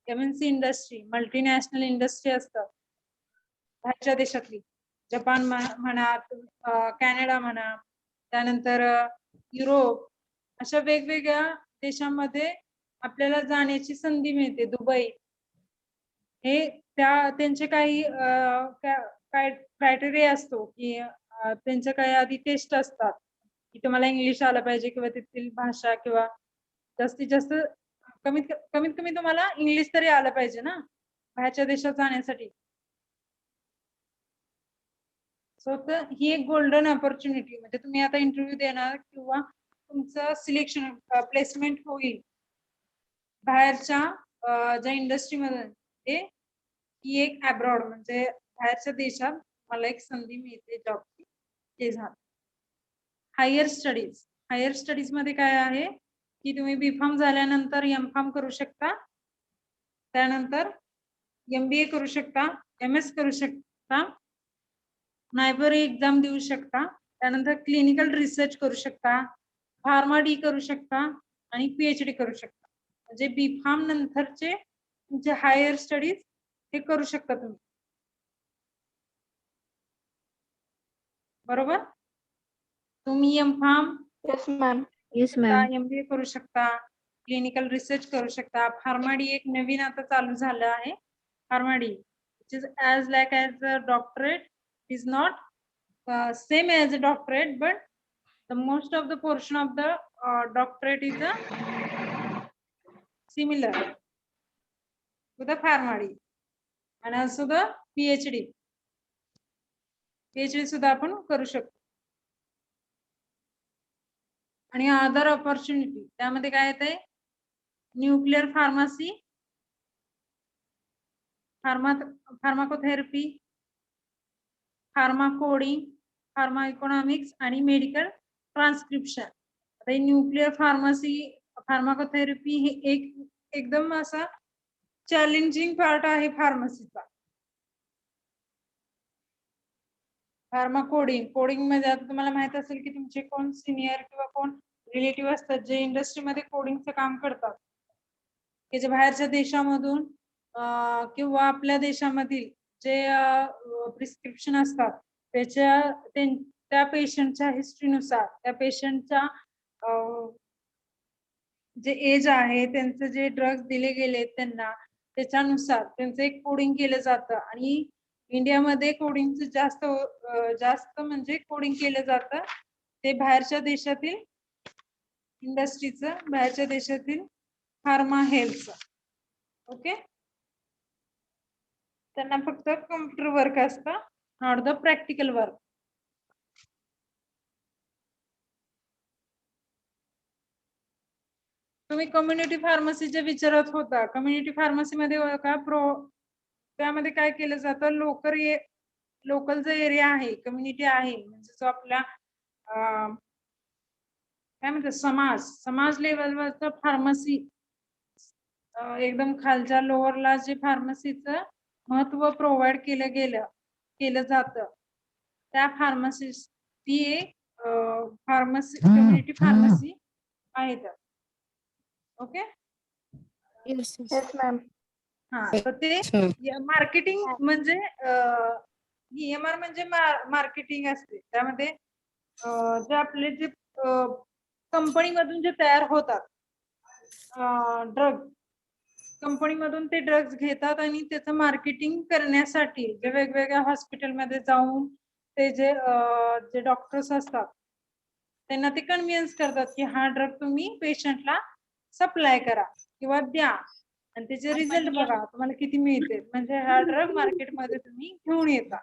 एमएनसी इंडस्ट्री, मल्टीनॅशनल इंडस्ट्री असतात बाहेरच्या देशातली, जपान म्हणा, कॅनडा म्हणा, त्यानंतर युरोप, अशा वेगवेगळ्या देशांमध्ये आपल्याला जाण्याची संधी मिळते. दुबई, हे त्यांचे काही क्रायटेरिया असतो की त्यांच्या काही आधी टेस्ट असतात की तुम्हाला इंग्लिश आलं पाहिजे, किंवा तिथली भाषा, किंवा जास्तीत जास्त कमीत कमी तुम्हाला इंग्लिश तरी आलं पाहिजे ना बाहेरच्या देशात जाण्यासाठी. सो ही एक गोल्डन ऑपॉर्च्युनिटी, म्हणजे तुम्ही आता इंटरव्ह्यू देणार किंवा तुमचं सिलेक्शन, प्लेसमेंट होईल बाहेरच्या ज्या इंडस्ट्रीमध्ये, ही एक अब्रॉड म्हणजे बाहेरच्या देशात मला एक संधी मिळते जॉबची, ते झालं. Higher studies. हायर स्टडीज मध्ये काय आहे की तुम्ही बी फार्म झाल्यानंतर एम फार्म करू शकता, त्यानंतर MBA करू शकता, MS करू शकता, नायबरी एक्झाम देऊ शकता, त्यानंतर क्लिनिकल रिसर्च करू शकता, फार्मा डी करू शकता आणि PhD करू शकता. म्हणजे बी फार्म नंतरचे तुमचे हायर स्टडीज हे करू शकता तुम्ही. बरोबर. तुम्ही M pharm, Yes, ma'am. Yes, ma'am. MBA करू शकता, क्लिनिकल रिसर्च करू शकता. फार्मा डी एक नवीन आता चालू झालं आहे, pharma D, which is as like as a doctorate, is not same as a doctorate, but the most of the portion of the doctorate is similar to the pharma D, and also the PhD. PhD सुद्धा आपण करू शकतो. आणि other opportunity, त्यामध्ये काय येते, nuclear pharmacy, pharmacotherapy, pharma coding, pharma economics आणि medical transcription. आता न्यूक्लिअर फार्मसी, फार्माकोथेरपी हे एकदम असा चॅलेंजिंग पार्ट आहे फार्मसीचा. फार्मा कोडिंग मध्ये आता तुम्हाला माहित असेल की तुमचे कोण सिनियर किंवा कोण रिलेटिव्ह असतात जे इंडस्ट्रीमध्ये कोडिंगचं काम करतात, की जे बाहेरच्या देशामधून किंवा आपल्या देशामधील जे प्रिस्क्रिप्शन असतात त्या पेशंटच्या हिस्ट्रीनुसार, त्या पेशंटच्या जे एज आहे, त्यांचे जे ड्रग्ज दिले गेले त्यांना, त्याच्यानुसार त्यांचं एक कोडिंग केलं जातं. आणि इंडियामध्ये कोडिंगचं जास्त म्हणजे कोडिंग केलं जातं ते बाहेरच्या देशातील इंडस्ट्रीचं, बाहेरच्या देशातील फार्मा हेल्थचं. ओके. त्यांना फक्त कम्प्युटर वर्क असतं, नॉट द प्रॅक्टिकल वर्क. तुम्ही कम्युनिटी फार्मसीचे विचारत होता. कम्युनिटी फार्मसी मध्ये का त्यामध्ये काय केलं जातं, लोकल जो एरिया आहे, कम्युनिटी आहे, म्हणजे जो आपला काय म्हणतात समाज लेवलवरचा फार्मसी, एकदम खालच्या लोअरला जे फार्मसीचं महत्व प्रोव्हाइड केलं जातं, त्या फार्मसी ती एक कम्युनिटी फार्मसी आहे. ओके. Yes. Yes, ma'am. हा, तर ते मार्केटिंग म्हणजे EMR म्हणजे मार्केटिंग असते. त्यामध्ये जे आपले जे कंपनी मधून जे तयार होतात ड्रग, कंपनी मधून ते ड्रग्ज घेतात आणि त्याचं मार्केटिंग करण्यासाठी जे वेगवेगळ्या हॉस्पिटलमध्ये जाऊन ते जे डॉक्टर्स असतात त्यांना ते कन्व्हिन्स करतात की हा ड्रग तुम्ही पेशंटला सप्लाय करा किंवा द्या आणि त्याचे रिझल्ट बघा तुम्हाला किती मिळते, म्हणजे हा ड्रग मार्केटमध्ये तुम्ही घेऊन येता.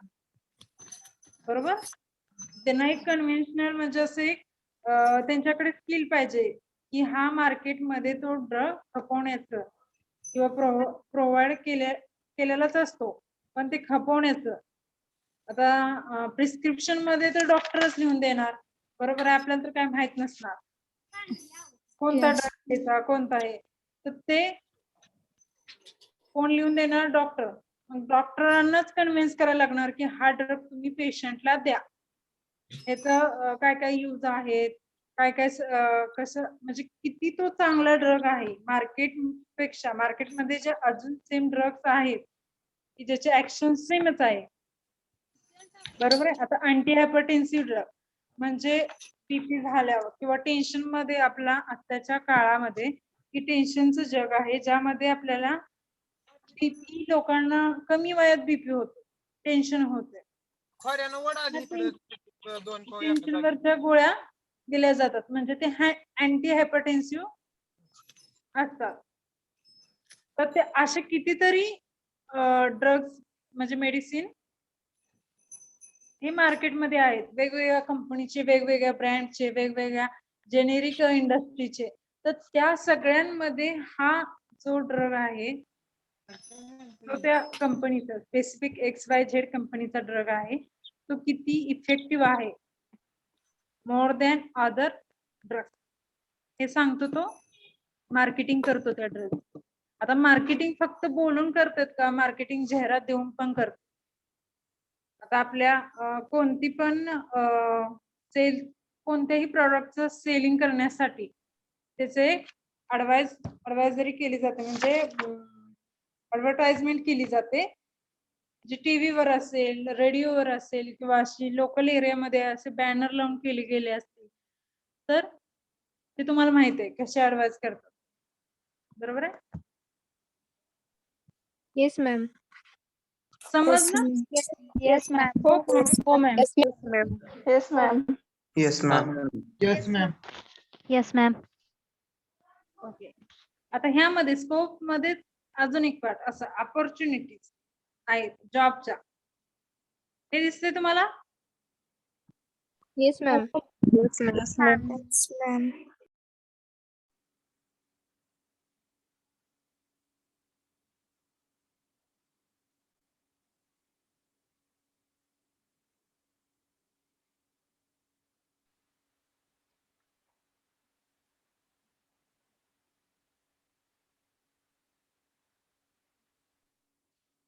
बरोबर. त्यांना एक कन्व्हेन्शनल म्हणजे असं एक त्यांच्याकडे स्किल पाहिजे की हा मार्केटमध्ये तो ड्रग खपवण्याचं किंवा प्रोव्हाइड केलेलाच असतो, पण ते खपवण्याचं. आता प्रिस्क्रिप्शन मध्ये तर डॉक्टरच लिहून देणार, बरोबर आहे. आपल्याला तर काय माहित नसणार कोणता ड्रग घ्यायचा कोणता आहे, तर ते कोण लिहून देणार, डॉक्टर. मग डॉक्टरांनाच कन्व्हिन्स करायला लागणार की हा ड्रग तुम्ही पेशंटला द्या, ह्याचं काय काय यूज आहेत, काय काय कसं, म्हणजे किती तो चांगला ड्रग आहे मार्केटपेक्षा. मार्केटमध्ये जे अजून सेम ड्रग्स आहेत की ज्याचे ऍक्शन सेमच आहे, बरोबर आहे. आता अँटी हायपरटेन्सिव्ह ड्रग म्हणजे बीपी झाल्यावर किंवा टेन्शन मध्ये, आपला आत्ताच्या काळामध्ये की टेन्शनचं जग आहे ज्यामध्ये आपल्याला बीपी, लोकांना कमी वयात बीपी होतो, टेन्शन होते, टेन्शनवरच्या गोळ्या दिल्या जातात, म्हणजे ते अँटी हायपरटेन्सिव्ह असतात. तर ते असे कितीतरी ड्रग्स म्हणजे मेडिसिन हे मार्केटमध्ये आहेत, वेगवेगळ्या कंपनीचे, वेगवेगळ्या ब्रँडचे, वेगवेगळ्या जेनेरिक इंडस्ट्रीचे. तर त्या सगळ्यांमध्ये हा जो ड्रग आहे तो त्या कंपनीचा स्पेसिफिक XYZ कंपनीचा ड्रग आहे, तो किती इफेक्टिव्ह आहे मोर दॅन अदर ड्रग्स हे सांगतो तो मार्केटिंग करतो त्या ड्रग. आता मार्केटिंग फक्त बोलून करतात का, मार्केटिंग जाहिरात देऊन पण करतात. आता आपल्या कोणती पण कोणत्याही प्रॉडक्टचं सेलिंग करण्यासाठी त्याचे ऍडवाइजरी केली जाते, म्हणजे ऍडव्हर्टाइजमेंट केली जाते, जी टीव्हीवर असेल, रेडिओवर असेल किंवा अशी लोकल एरियामध्ये असे बॅनर लावून केले गेले असतील, तर ते तुम्हाला माहित आहे कसे ऍडवाइज करतात, बरोबर आहे. Yes, ma'am. समजलं. Yes, ma'am. Oh, ma'am. Yes, ma'am. Yes, ma'am. Yes, ma'am. Yes, ma'am. Yes, ma'am. Okay. आता ह्यामध्ये स्कोप मध्ये अजून एक पार्ट असं अपॉर्च्युनिटीज आहेत जॉबच्या, हे दिसते तुम्हाला. Yes, ma'am. Yes, ma'am. Yes, ma'am.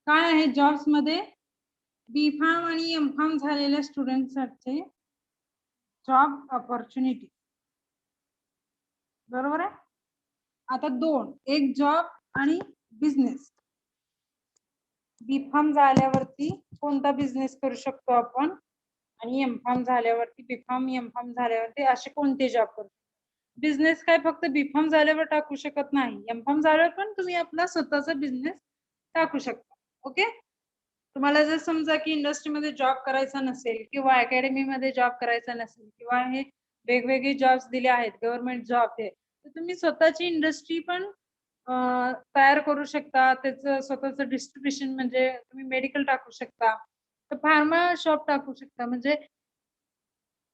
काय आहे जॉब्स मध्ये, B.Pharm आणि M.Pharm झालेल्या स्टुडंटसाठी जॉब अपॉर्च्युनिटी, बरोबर आहे. आता दोन, एक जॉब आणि बिझनेस. B.Pharm झाल्यावरती कोणता बिझनेस करू शकतो आपण, आणि M.Pharm झाल्यावरती B.Pharm M.Pharm झाल्यावरती असे कोणते जॉब करू. बिझनेस काय फक्त B.Pharm झाल्यावर टाकू शकत नाही, M.Pharm झाल्यावर पण तुम्ही आपला स्वतःचा बिझनेस टाकू शकता. ओके. तुम्हाला जर समजा की इंडस्ट्रीमध्ये जॉब करायचा नसेल किंवा अकॅडमी मध्ये जॉब करायचा नसेल किंवा हे वेगवेगळे जॉब्स दिले आहेत गव्हर्नमेंट जॉब हे, तर तुम्ही स्वतःची इंडस्ट्री पण तयार करू शकता, त्याचं स्वतःचं डिस्ट्रीब्युशन, म्हणजे तुम्ही मेडिकल टाकू शकता, तर फार्मा शॉप टाकू शकता, म्हणजे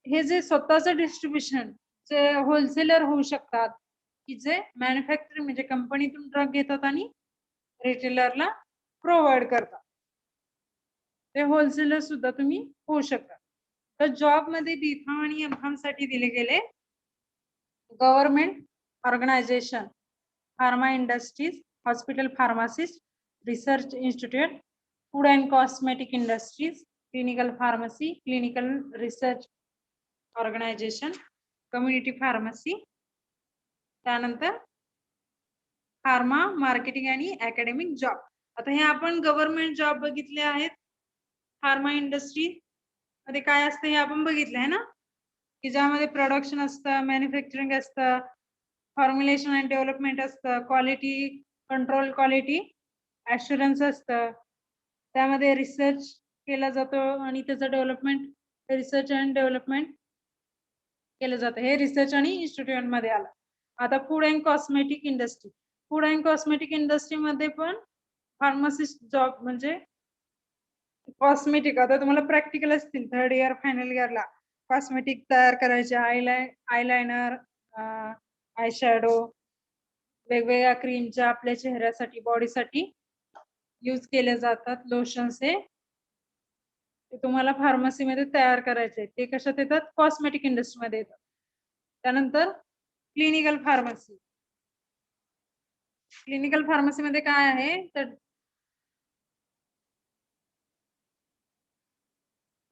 हे जे स्वतःचं डिस्ट्रीब्युशन, जे होलसेलर होऊ शकतात, की जे मॅन्युफॅक्चरिंग म्हणजे कंपनीतून ड्रग घेतात आणि रिटेलरला प्रोव्हाइड करतात. ते होलसेलर सुद्धा तुम्ही होऊ शकता. तर जॉब मध्ये B.Pharm आणि M.Pharm साठी दिले गेले government organisation, pharma industries, hospital pharmacist, research institute, food and cosmetic industries, clinical pharmacy, clinical research organisation, community pharmacy, त्यानंतर फार्मा मार्केटिंग आणि अकॅडमिक जॉब. आता हे आपण गव्हर्नमेंट जॉब बघितले आहेत. फार्मा इंडस्ट्री मध्ये काय असतं हे आपण बघितलं आहे ना, की ज्यामध्ये प्रोडक्शन असतं, मॅन्युफॅक्चरिंग असतं, फॉर्म्युलेशन अँड डेव्हलपमेंट असतं, क्वालिटी कंट्रोल, क्वालिटी ॲश्युरन्स असतं, त्यामध्ये रिसर्च केला जातो आणि त्याचं डेव्हलपमेंट, रिसर्च अँड डेव्हलपमेंट केलं जातं. हे रिसर्च आणि इन्स्टिट्यूट मध्ये आलं. आता food and cosmetic industry, food and cosmetic industry मध्ये पण फार्मासिस्ट जॉब म्हणजे कॉस्मेटिक. आता तुम्हाला प्रॅक्टिकल असतील 3rd इयर फायनल इयरला कॉस्मेटिक तयार करायचे, आयलायनर, आय शॅडो, वेगवेगळ्या क्रीमच्या आपल्या चेहऱ्यासाठी, बॉडीसाठी यूज केले जातात. लोशन्स हे ते तुम्हाला फार्मसीमध्ये तयार करायचे. ते कशात येतात? कॉस्मेटिक इंडस्ट्रीमध्ये येतात. त्यानंतर क्लिनिकल फार्मसी. क्लिनिकल फार्मसी मध्ये काय आहे तर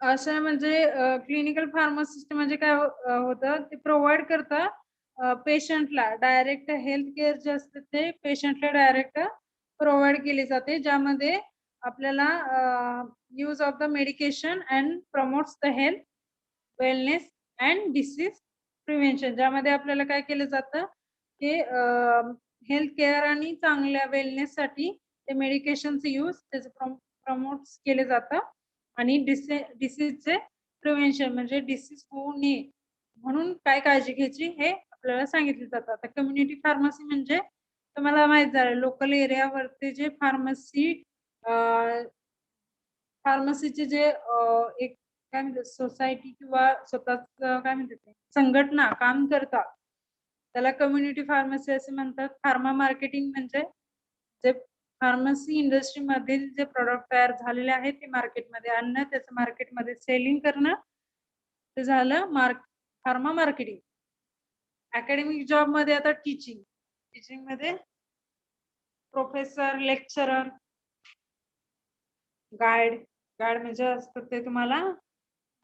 असं म्हणजे क्लिनिकल फार्मासिस्ट म्हणजे काय होतं ते प्रोव्हाइड करतं पेशंटला डायरेक्ट हेल्थ केअर जे असते ते पेशंटला डायरेक्ट प्रोव्हाइड केली जाते, ज्यामध्ये आपल्याला use of the medication and promotes the health, wellness and disease prevention. ज्यामध्ये आपल्याला काय केलं जातं की हेल्थ केअर आणि चांगल्या वेलनेस साठी ते मेडिकेशनचे यूज त्याचं प्रमोट केले जातं आणि डिसीजचे प्रिव्हेन्शन म्हणजे डिसीज होऊ नये म्हणून काय काळजी घ्यायची हे आपल्याला सांगितलं जातं. आता कम्युनिटी फार्मसी म्हणजे तुम्हाला माहित झालं लोकल एरियावरती जे फार्मसीचे जे एक काय म्हणतात सोसायटी किंवा स्वतःच काय म्हणतात ते संघटना काम करतात त्याला कम्युनिटी फार्मसी असे म्हणतात. फार्मा मार्केटिंग म्हणजे जे फार्मसी इंडस्ट्री मधील जे प्रोडक्ट तयार झालेले आहेत ते मार्केटमध्ये आणणं, त्याचं मार्केटमध्ये सेलिंग करणं, ते झालं फार्मा मार्केटिंग. अकॅडमिक जॉब मध्ये आता टीचिंग मध्ये प्रोफेसर, लेक्चरर, गाईड म्हणजे असतात ते तुम्हाला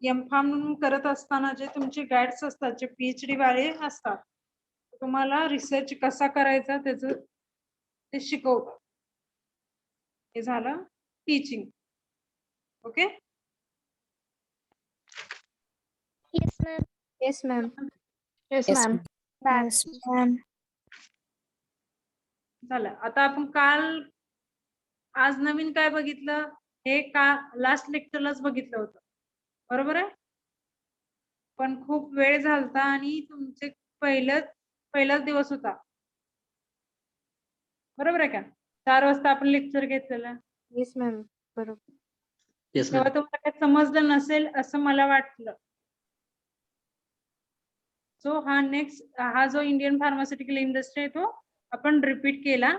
M.Pharm करत असताना जे तुमचे गाईड्स असतात, जे PhD वाले असतात, तुम्हाला रिसर्च कसा करायचा त्याचं ते शिकवतात. हे झालं teaching. Okay. Yes, ma'am. Yes, ma'am. Yes, Yes, ma'am. ma'am. Yes, ma'am. झालं. आता आपण आज नवीन काय बघितलं हे का लास्ट लेक्चरलाच बघितलं होतं, बरोबर आहे. पण खूप वेळ झालता आणि तुमचे पहिलाच दिवस होता, बरोबर आहे का. 4 वाजता आपण लेक्चर घेतलेलं, Yes, ma'am. बरोबर. Yes, तेव्हा ma'am. तुम्हाला काही समजलं नसेल असं मला वाटलं. सो हा जो इंडियन फार्मास्युटिकल इंडस्ट्री आहे तो आपण रिपीट केला.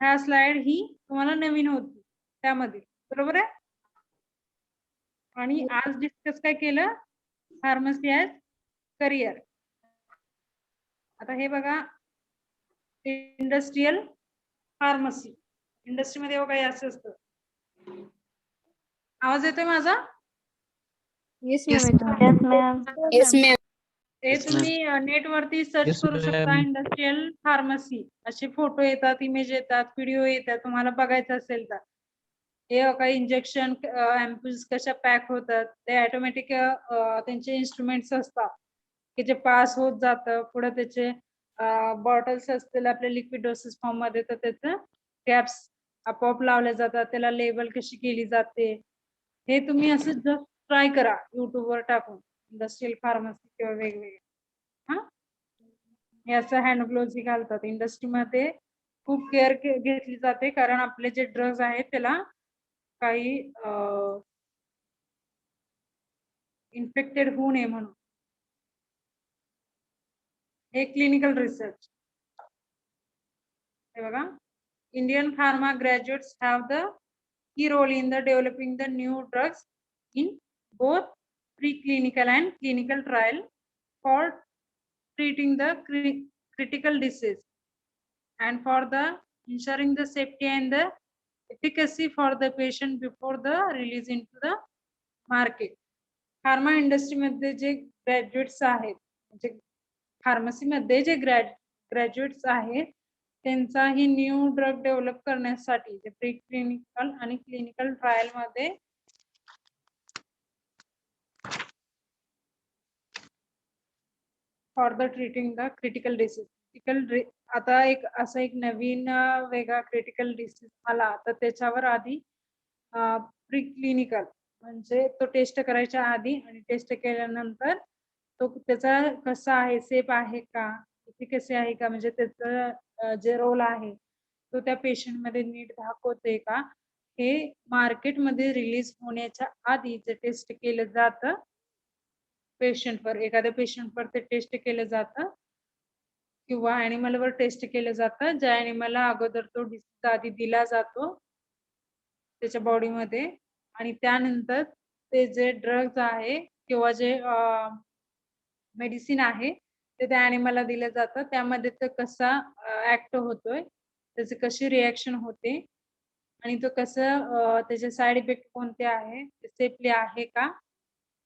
ह्या स्लाइड ही तुम्हाला नवीन होती त्यामध्ये, बरोबर आहे. आणि आज डिस्कस काय केलं, फार्मसी ॲज करिअर. आता हे बघा इंडस्ट्रियल फार्मसी, इंडस्ट्रीमध्ये बघा हे असं असतं. आवाज येतोय माझा? Yes, Yes, ma'am. Yes, ma'am. Yes, ma'am. हे Yes, ma'am. तुम्ही नेट वरती सर्च Yes, करू शकता. ma'am. इंडस्ट्रियल फार्मसी असे फोटो येतात, इमेज येतात, व्हिडिओ येतात. तुम्हाला बघायचं असेल तर हे काही इंजेक्शन अँप्यूल्स कशा पॅक होतात, ते ऑटोमॅटिक त्यांचे इन्स्ट्रुमेंट्स असतात की जे पास होत जातं पुढे. त्याचे बॉटल्स असतील आपल्या लिक्विड डोसेस फॉर्म मध्ये, तर त्याचं कॅप्स आपोआप लावले जातात. त्याला लेबल कशी केली जाते हे तुम्ही असं जस्ट ट्राय करा युट्यूबवर टाकून, इंडस्ट्रियल फार्मसी किंवा वेगवेगळे. हा हे असं हँड ग्लोव्ज घालतात. इंडस्ट्रीमध्ये खूप केअर घेतली जाते, कारण आपले जे ड्रग्ज आहेत त्याला काही इन्फेक्टेड होऊ नये म्हणून. हे क्लिनिकल रिसर्च. हे बघा, Indian pharma graduates have the key role in the developing the new drugs in both preclinical and clinical trial for treating the critical disease and for the ensuring the safety and the efficacy for the patient before the release into the market. Pharma industry मध्ये जे graduates आहेत, म्हणजे pharmacy मध्ये जे graduates आहेत, त्यांचा ही new drug develop करण्यासाठी जे प्री क्लिनिकल आणि क्लिनिकल ट्रायल मध्ये for the treating the critical disease, आता एक असा एक नवीन वेगळा क्रिटिकल डिसीज आला तर त्याच्यावर आधी प्री क्लिनिकल म्हणजे तो टेस्ट करायच्या आधी आणि टेस्ट केल्यानंतर तो त्याचा कसा आहे, सेफ आहे का, कसे आहे का, म्हणजे त्याचा जे रोल आहे तो त्या पेशंट मध्ये नीट दाखवते का, हे मार्केटमध्ये रिलीज होण्याच्या आधी जे टेस्ट केलं जातं पेशंटवर, एखाद्या पेशंटवर ते टेस्ट केलं जातं किंवा ॲनिमलवर टेस्ट केलं जातं. ज्या ॲनिमलला अगोदर तो डिसीज आधी दिला जातो त्याच्या बॉडीमध्ये आणि त्यानंतर ते जे ड्रग्ज आहे किंवा जे मेडिसिन आहे ते त्या ॲनिमलला दिलं जातं. त्यामध्ये तो कसा ऍक्ट होतोय, त्याचे कशी रिॲक्शन होते आणि तो कसं त्याचे साईड इफेक्ट कोणते आहे, ते सेफली आहे का,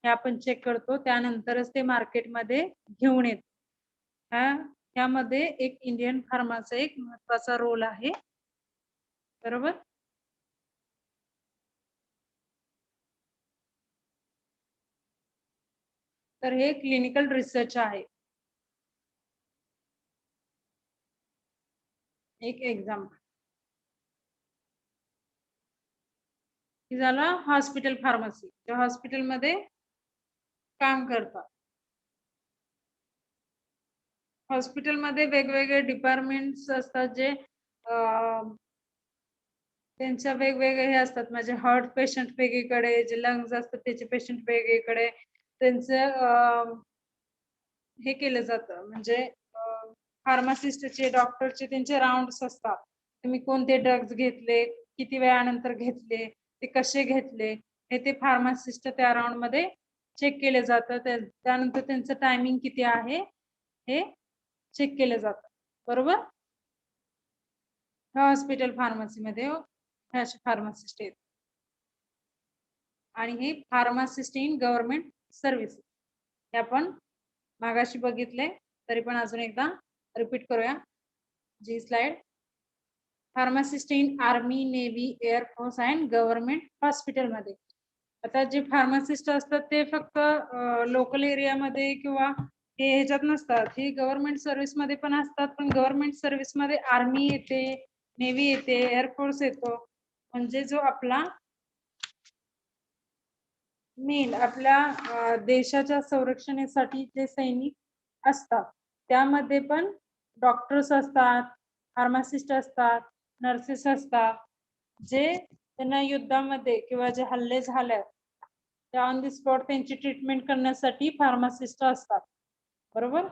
हे आपण चेक करतो. त्यानंतरच ते मार्केटमध्ये घेऊन येतो. यामध्ये एक इंडियन फार्माचा एक महत्वाचा रोल आहे. बरोबर. तर हे क्लिनिकल रिसर्च आहे. एक एक्झाम्पल झालं हॉस्पिटल फार्मसी, त्या हॉस्पिटलमध्ये काम करतात. हॉस्पिटलमध्ये वेगवेगळे डिपार्टमेंट्स असतात जे त्यांच्या वेगवेगळे हे असतात. म्हणजे हार्ट पेशंट वेगळीकडे, जे लंग्स असतात त्याचे पेशंट वेगळीकडे, त्यांचं हे केलं जातं. म्हणजे फार्मासिस्टचे, डॉक्टरचे त्यांचे राऊंड्स असतात. तुम्ही कोणते ड्रग्ज घेतले, किती वेळानंतर घेतले, ते कसे घेतले, हे ते फार्मासिस्ट त्या राऊंड मध्ये चेक केलं जातं. त्यानंतर त्यांचं टायमिंग किती आहे हे चेक केलं जातं. बरोबर. हॉस्पिटल फार्मसीमध्ये असे फार्मासिस्ट आहेत आणि हे फार्मासिस्ट इन गव्हर्नमेंट सर्व्हिस हे आपण मागाशी बघितले, तरी पण अजून एकदा रिपीट करूया जी slide. Pharmacist in army, navy, air force and government hospital मध्ये. आता जे फार्मासिस्ट असतात ते फक्त लोकल एरियामध्ये किंवा हे ह्याच्यात नसतात, हे गव्हर्नमेंट सर्व्हिस मध्ये पण असतात. पण गव्हर्नमेंट सर्व्हिस मध्ये आर्मी येते, नेव्ही येते, एअरफोर्स येतो. म्हणजे जो आपला मेन आपल्या देशाच्या संरक्षणासाठी जे सैनिक असतात त्यामध्ये पण डॉक्टर्स असतात, फार्मासिस्ट असतात, नर्सेस असतात. जे त्यांना युद्धामध्ये किंवा जे हल्ले झाले त्या ऑन दी स्पॉट त्यांची ट्रीटमेंट करण्यासाठी फार्मासिस्ट असतात. बरोबर.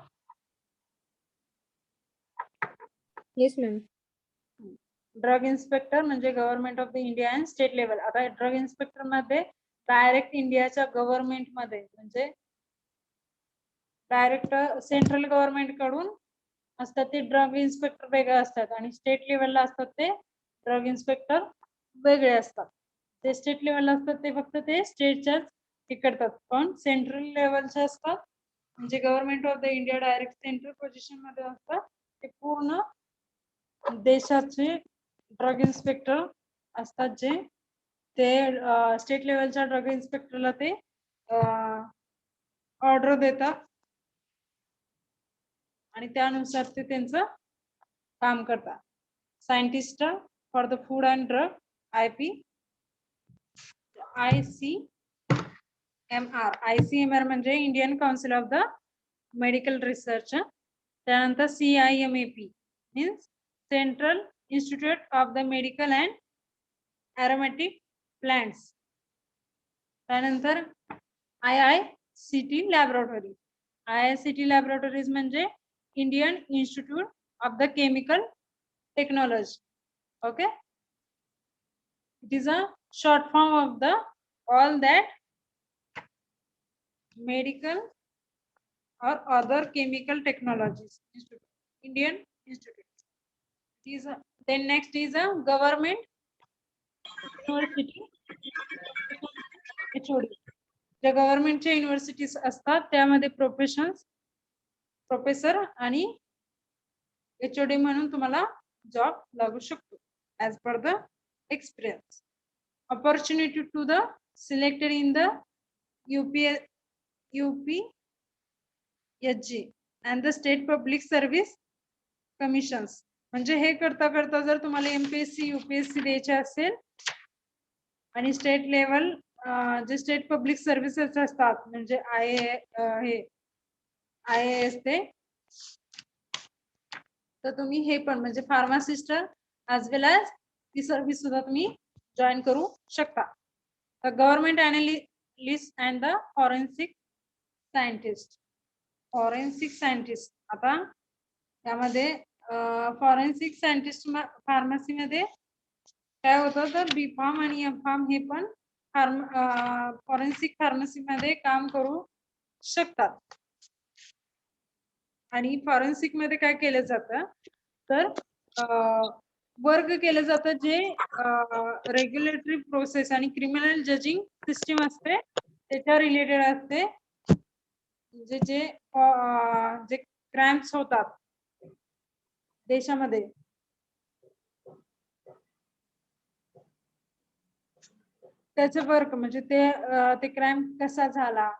Yes ma'am. ड्रग इन्स्पेक्टर म्हणजे government of the India and state level. आता ड्रग इन्स्पेक्टर मध्ये डायरेक्ट इंडियाच्या गव्हर्नमेंट मध्ये म्हणजे डायरेक्ट सेंट्रल गव्हर्नमेंट कडून असतात ते ड्रग इन्स्पेक्टर वेगळे असतात आणि स्टेट लेवलला असतात ते ड्रग इन्स्पेक्टर वेगळे असतात. ते स्टेट लेवलला असतात ते फक्त ते स्टेटच्याच हे करतात. पण सेंट्रल लेवलचे असतात म्हणजे government of the India direct central position मध्ये असतात. ते पूर्ण देशाचे ड्रग इन्स्पेक्टर असतात जे ते स्टेट लेवलच्या ड्रग इन्स्पेक्टरला ते ऑर्डर देतात आणि त्यानुसार ते त्यांचं काम करतात. Scientist for the food and drug ICMR म्हणजे Indian council of the medical research. त्यानंतर CIMAP means central institute of the medical and aromatic plants. त्यानंतर IICT लॅबोरेटरी. IICT लॅबोरेटरीज म्हणजे Indian institute of the chemical technology. Okay, it is a short form of the all that medical or other chemical technologies institute, Indian Institute. Is a, then next is a government university HOD. ज्या गव्हर्नमेंटच्या universities असतात त्यामध्ये professor आणि HOD म्हणून तुम्हाला job लागू शकतो as per the experience. Opportunity to the selected in the UPSG and the state public service commissions. म्हणजे हे करता करता जर तुम्हाला MPSC UPSC द्यायचे असेल आणि स्टेट लेवल जे स्टेट पब्लिक सर्व्हिसेस असतात म्हणजे IAS ते तर तुम्ही हे पण म्हणजे फार्मासिस्ट as well as ती सर्व्हिस सुद्धा तुम्ही जॉईन करू शकता. Government analyst and the forensic scientist आता यामध्ये फॉरेन्सिक सायंटिस्ट फार्मसी मध्ये काय होतं तर B.Pharm आणि M.Pharm हे पण फॉरेन्सिक फार्मसी मध्ये काम करू शकतात. आणि फॉरेन्सिक मध्ये काय केलं जातं तर वर्क केलं जातं जे रेग्युलेटरी प्रोसेस आणि क्रिमिनल जजिंग सिस्टीम असते त्याच्या रिलेटेड असते. म्हणजे जे क्राइम्स होतात देशामध्ये त्याचे वर्क म्हणजे ते क्राइम कसा झाला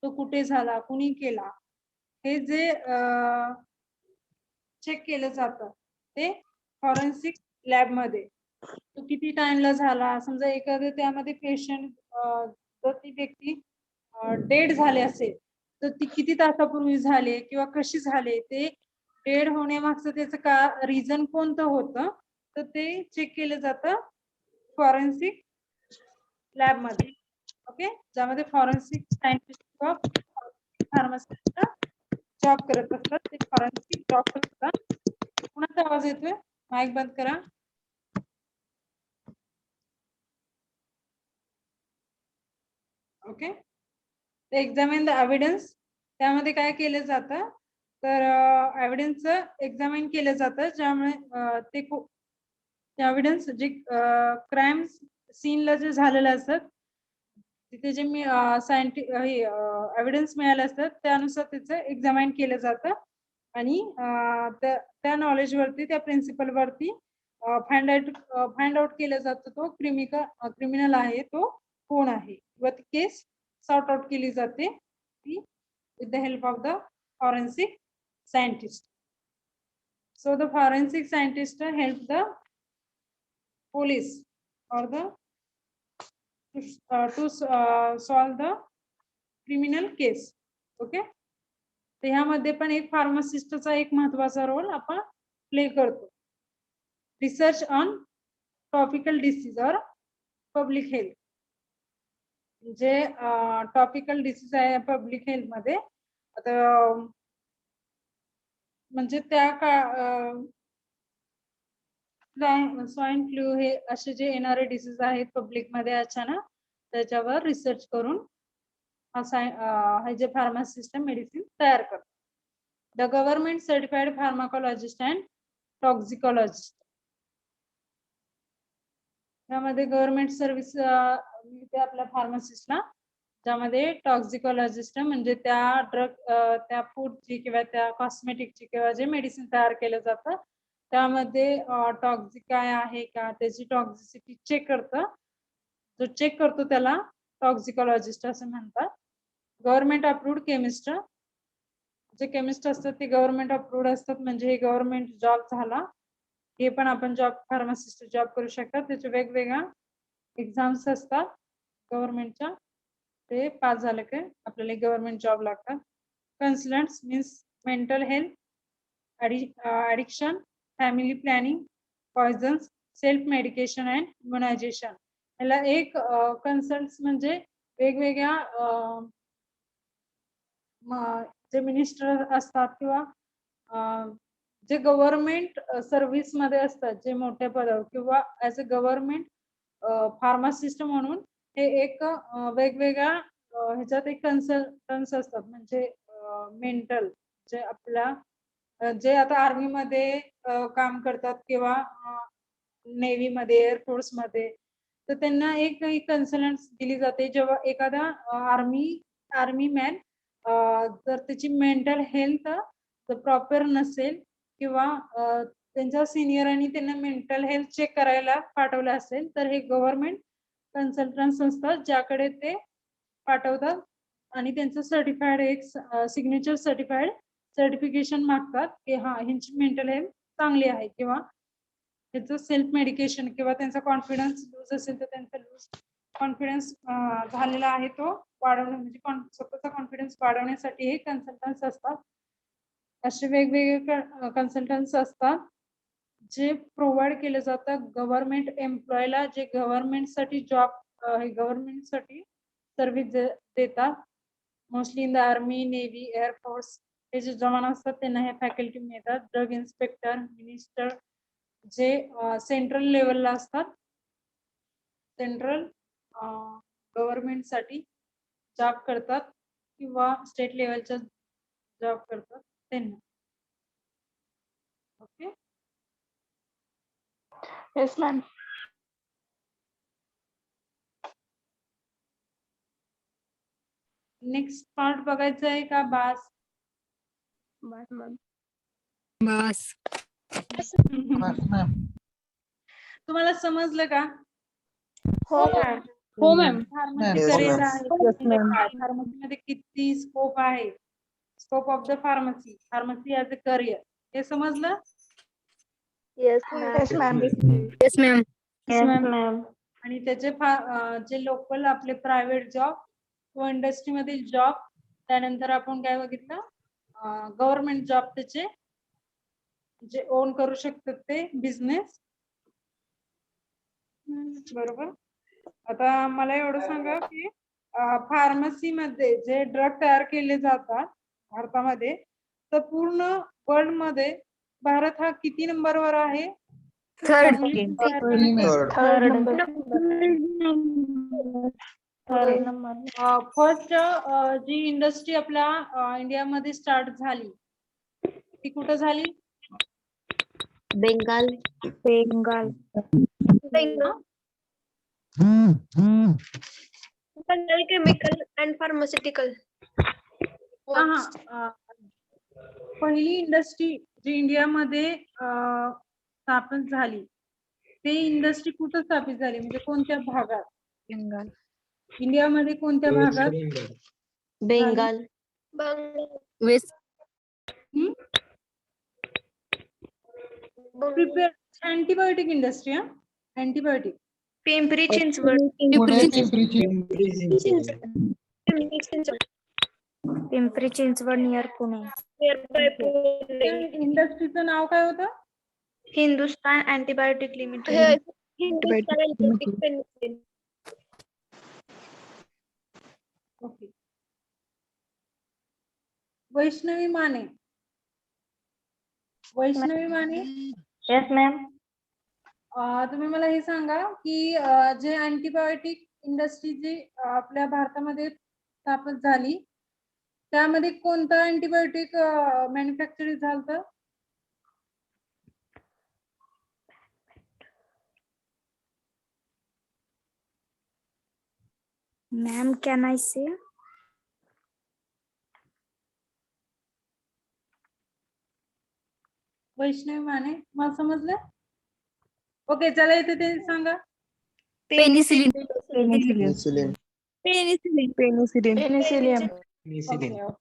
तो कुठे झाला कुणी केला हे जे चेक केलं जातं ते फॉरेन्सिक लॅब मध्ये तो किती टाइमला झाला समजा एखाद्या त्यामध्ये पेशंट जर ती व्यक्ती डेड झाले असेल तर ती किती तासापूर्वी झाले किंवा कशी झाले ते डेड होण्यामागचं त्याचं का रिझन कोणतं होतं तर ते चेक केलं जातं फॉरेन्सिक लॅब मध्ये. ओके, ज्यामध्ये फॉरेन्सिक सायंटिस्ट किंवा फार्मासिस्ट जॉब करत असतात ते फॉरेन्सिक डॉक्टर असतात. कुणाचा आवाज येतोय? माईक बंद करा. ओके, ते एक्झामिन द एव्हिडन्स त्यामध्ये काय केलं जातं तर एव्हिडन्स एक्झामिन केलं जातं ज्यामुळे ते एव्हिडन्स जे क्राइम्स सीनला जे झालेलं असतात तिथे जे एव्हिडन्स मिळाले असतात त्यानुसार त्याचं एक्झामिन केलं जातं आणि त्या नॉलेज वरती त्या प्रिन्सिपल वरती फाइंड आउट केलं जातं तो क्रिमिनल आहे तो कोण आहे किंवा ती केस सॉर्ट आउट केली जाते with the help of the forensic scientist. So the forensic scientist help the police or the to solve the criminal case. Okay, तर ह्यामध्ये पण एक फार्मासिस्टचा एक महत्वाचा रोल आपण प्ले करतो. रिसर्च ऑन टॉपिकल डिसीज और पब्लिक हेल्थ जे टॉपिकल डिसीज आहे पब्लिक हेल्थ मध्ये आता म्हणजे त्या स्वाईन फ्लू हे असे जे येणारे डिसीज आहेत पब्लिक मध्ये अचानक त्याच्यावर रिसर्च करून हे जे फार्मासिस्ट मेडिसिन तयार करतात. The government certified pharmacologist and toxicologist यामध्ये गव्हर्नमेंट सर्व्हिस मिळते आपल्या फार्मासिस्टला ज्यामध्ये टॉक्झिकोलॉजिस्ट म्हणजे त्या ड्रग त्या फूडची किंवा त्या कॉस्मेटिकची किंवा जे मेडिसिन तयार केलं जातं त्यामध्ये टॉक्झिक काय आहे का त्याची टॉक्झिसिटी चेक करतं. जो चेक करतो त्याला टॉक्झिकोलॉजिस्ट असं म्हणतात. गव्हर्नमेंट अप्रूव्ड केमिस्ट जे केमिस्ट असतात ते गव्हर्नमेंट अप्रूव्ड असतात म्हणजे हे गव्हर्नमेंट जॉब झाला. हे पण आपण फार्मासिस्ट जॉब करू शकतात. त्याचे वेगवेगळ्या एक्झाम्स असतात गव्हर्नमेंटच्या ते पास झालं की आपल्याला गव्हर्नमेंट जॉब लागतात. Consultants means mental health addiction family planning Poisson's self medication and immunisation. याला एक कन्सल्ट म्हणजे वेगवेगळ्या जे मिनिस्टर असतात किंवा जे गव्हर्नमेंट सर्व्हिस मध्ये असतात, जे मोठ्या पदावर किंवा ऍज अ गव्हर्नमेंट फार्मासिस्ट म्हणून हे एक वेगवेगळ्या ह्याच्यात एक कन्सल्टन्स असतात, म्हणजे मेंटल जे आपल्या जे आता आर्मी मध्ये काम करतात किंवा नेव्ही मध्ये, एअरफोर्स मध्ये, तर त्यांना एक कन्सल्टन्स दिली जाते जेव्हा एखादा आर्मी मॅन जर त्याची मेंटल हेल्थ प्रॉपर नसेल किंवा त्यांच्या सिनियरांनी त्यांना मेंटल हेल्थ चेक करायला पाठवलं असेल, तर हे गव्हर्नमेंट कन्सल्टन्स असतात ज्याकडे ते पाठवतात आणि त्यांचं सर्टिफाईड एक सिग्नेचर सर्टिफाईड सर्टिफिकेशन मागतात की हा ह्यांची मेंटल हेल्थ चांगली आहे, किंवा त्याचं सेल्फ मेडिकेशन किंवा त्यांचा कॉन्फिडन्स लूज असेल तर त्यांचा लूज कॉन्फिडन्स झालेला आहे तो वाढवणं, म्हणजे स्वतःचा कॉन्फिडन्स वाढवण्यासाठी हे कन्सल्टन्स असतात. असे वेगवेगळे कन्सल्टन्स असतात जे प्रोव्हाइड केले जातात गव्हर्नमेंट एम्प्लॉयला, जे गव्हर्नमेंटसाठी जॉब गव्हर्नमेंटसाठी सर्व्हिस देतात. Mostly in the army, navy, air force हे जे जवान असतात त्यांना हे फॅकल्टी मिळतात. ड्रग इन्स्पेक्टर, मिनिस्टर जे सेंट्रल लेवलला असतात, सेंट्रल गव्हर्नमेंटसाठी जॉब करतात किंवा स्टेट लेवलच्या जॉब करतात त्यांना. Okay, Yes, ma'am. Next part बघायचं आहे का बास? बस. तुम्हाला समजलं का? हो मॅम. हो ma'am. Pharmacy Yes, career ma'am. आहे, Yes, ma'am. फार्मसी मध्ये किती स्कोप आहे, scope of the pharmacy, pharmacy as a career, हे समजलं? Yes, ma'am. Yes ma'am. Yes, ma'am. आणि त्याचे जे लोकल आपले प्रायव्हेट जॉब किंवा इंडस्ट्री मधील जॉब, त्यानंतर आपण काय बघितलं, गव्हर्नमेंट जॉब, त्याचे जे ओन करू शकतात ते बिझनेस. बरोबर. आता मला एवढं सांगा की फार्मसी मध्ये जे ड्रग तयार केले जातात भारतामध्ये, तर पूर्ण वर्ल्ड मध्ये भारत हा किती नंबरवर आहे? Third. Third. Third number. First जी इंडस्ट्री आपल्या इंडियामध्ये स्टार्ट झाली ती कुठं झाली? Bengal. Bengal. Chemical and pharmaceutical. पहिली इंडस्ट्री जी इंडियामध्ये स्थापन झाली ते इंडस्ट्री कुठं स्थापित झाली, म्हणजे कोणत्या भागात? इंडियामध्ये कोणत्या भागात? Bengal. West. Prepare antibiotic industry. Antibiotic Pimpri Chinchwad. Pimpri Chinchwad near Pune. इंडस्ट्रीचं नाव काय होतं? Hindustan antibiotic limited. Okay. Vaishnavi Mane. Vaishnavi Mane, Yes, ma'am. तुम्ही मला हे सांगा की जे अँटीबायोटिक इंडस्ट्री जी आपल्या भारतामध्ये स्थापन झाली त्यामध्ये कोणतं अँटीबायोटिक मॅन्युफॅक्चरिंग झालं? Ma'am, can I say? Vaishnavi Mane, मला समजलं? ओके, चला इथे ते सांगा. Penicillin. Penicillin. Penicillium. Okay, okay.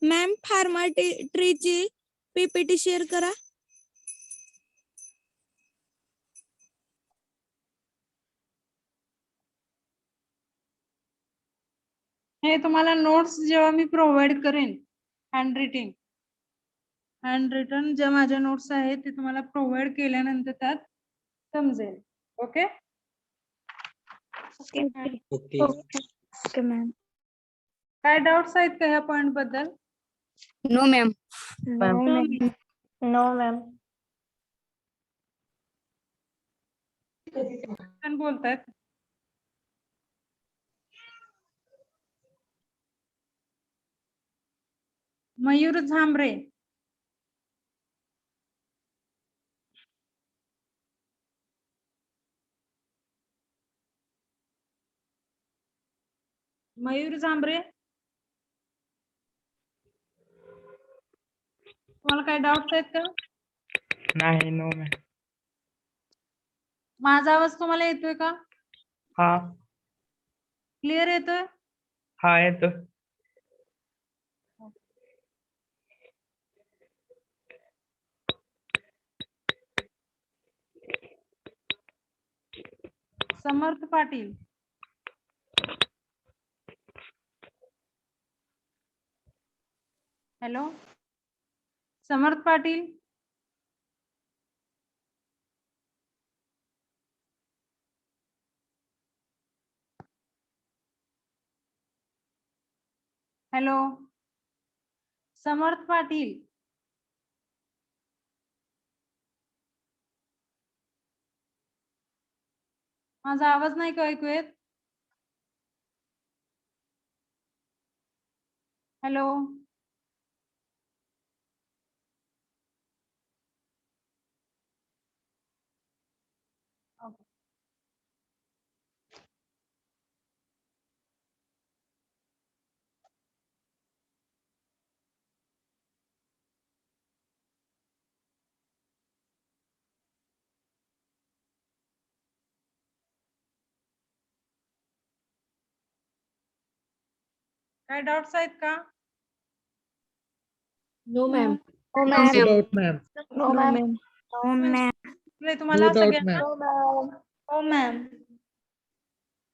Ma'am pharma ट्रीची पीपीटी शेअर करा. हे तुम्हाला नोट्स जेव्हा मी प्रोव्हाइड करेन हँड रिटन ज्या माझ्या नोट्स आहेत ते तुम्हाला प्रोव्हाइड केल्यानंतर त्यात समजेल. ओके. Okay ma'am. काय डाऊट्स आहेत का ह्या पॉइंट बद्दल? No ma'am. No, ma'am. कोण बोलतायत? मयूर झांबरे. मयूर झांबरे, तुम्हाला काय डाऊट्स आहेत का? नाही. No ma'am. माझा आवाज तुम्हाला येतोय का? हा क्लिअर येतोय? हा येतो. समर्थ पाटील. हॅलो समर्थ पाटील. हॅलो समर्थ पाटील. माझा आवाज नाही का ऐकू येत? हॅलो काय डाऊट्स आहेत का? No ma'am. No, ma'am. Doubt, ma'am. No, ma'am. No ma'am. तुम्हाला No doubt, सगळ्यांना ma'am. No, ma'am.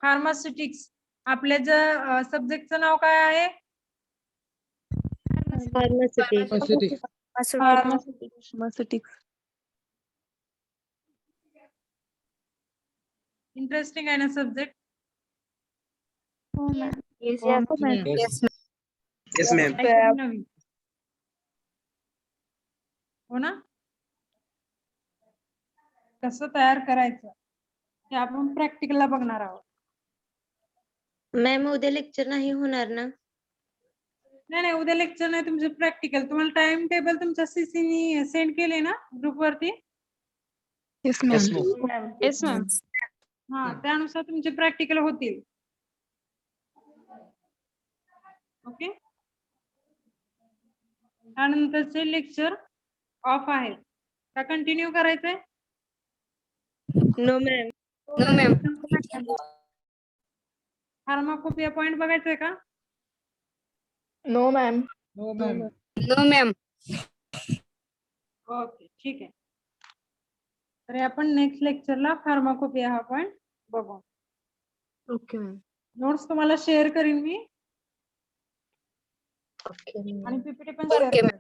फार्मास्युटिक्स आपल्या ज्या सब्जेक्टचं नाव काय आहे? Pharmaceutics. इंटरेस्टिंग आहे ना subject? Yes, Yes. Yes ma'am. नवीन हो ना? कसं तयार करायचं ते आपण प्रॅक्टिकलला बघणार आहोत. मॅम उद्या लेक्चर नाही होणार ना? नाही उद्या लेक्चर नाही, तुमचं प्रॅक्टिकल. तुम्हाला टाइम टेबल तुमच्या सीसीनी सेंड केले ना ग्रुप वरती? Yes Yes, ma'am. ma'am. Yes ma'am. हा त्यानुसार तुमचे प्रॅक्टिकल होतील. ओके. त्यानंतरचे लेक्चर ऑफ आहेत का कंटिन्यू करायचंय? No ma'am. No ma'am. Pharmacopoeia point बघायचंय का? No, ma'am. No, ma'am. No मॅम. ओके ठीक आहे. तर आपण नेक्स्ट लेक्चरला फार्माकोपिया हा पॉइंट बघू. Okay ma'am. नोट्स तुम्हाला शेअर करीन मी ओके आणि पीपीटी पण शेअर ओके करेन.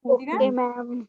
ठीक आहे? Okay, ma'am.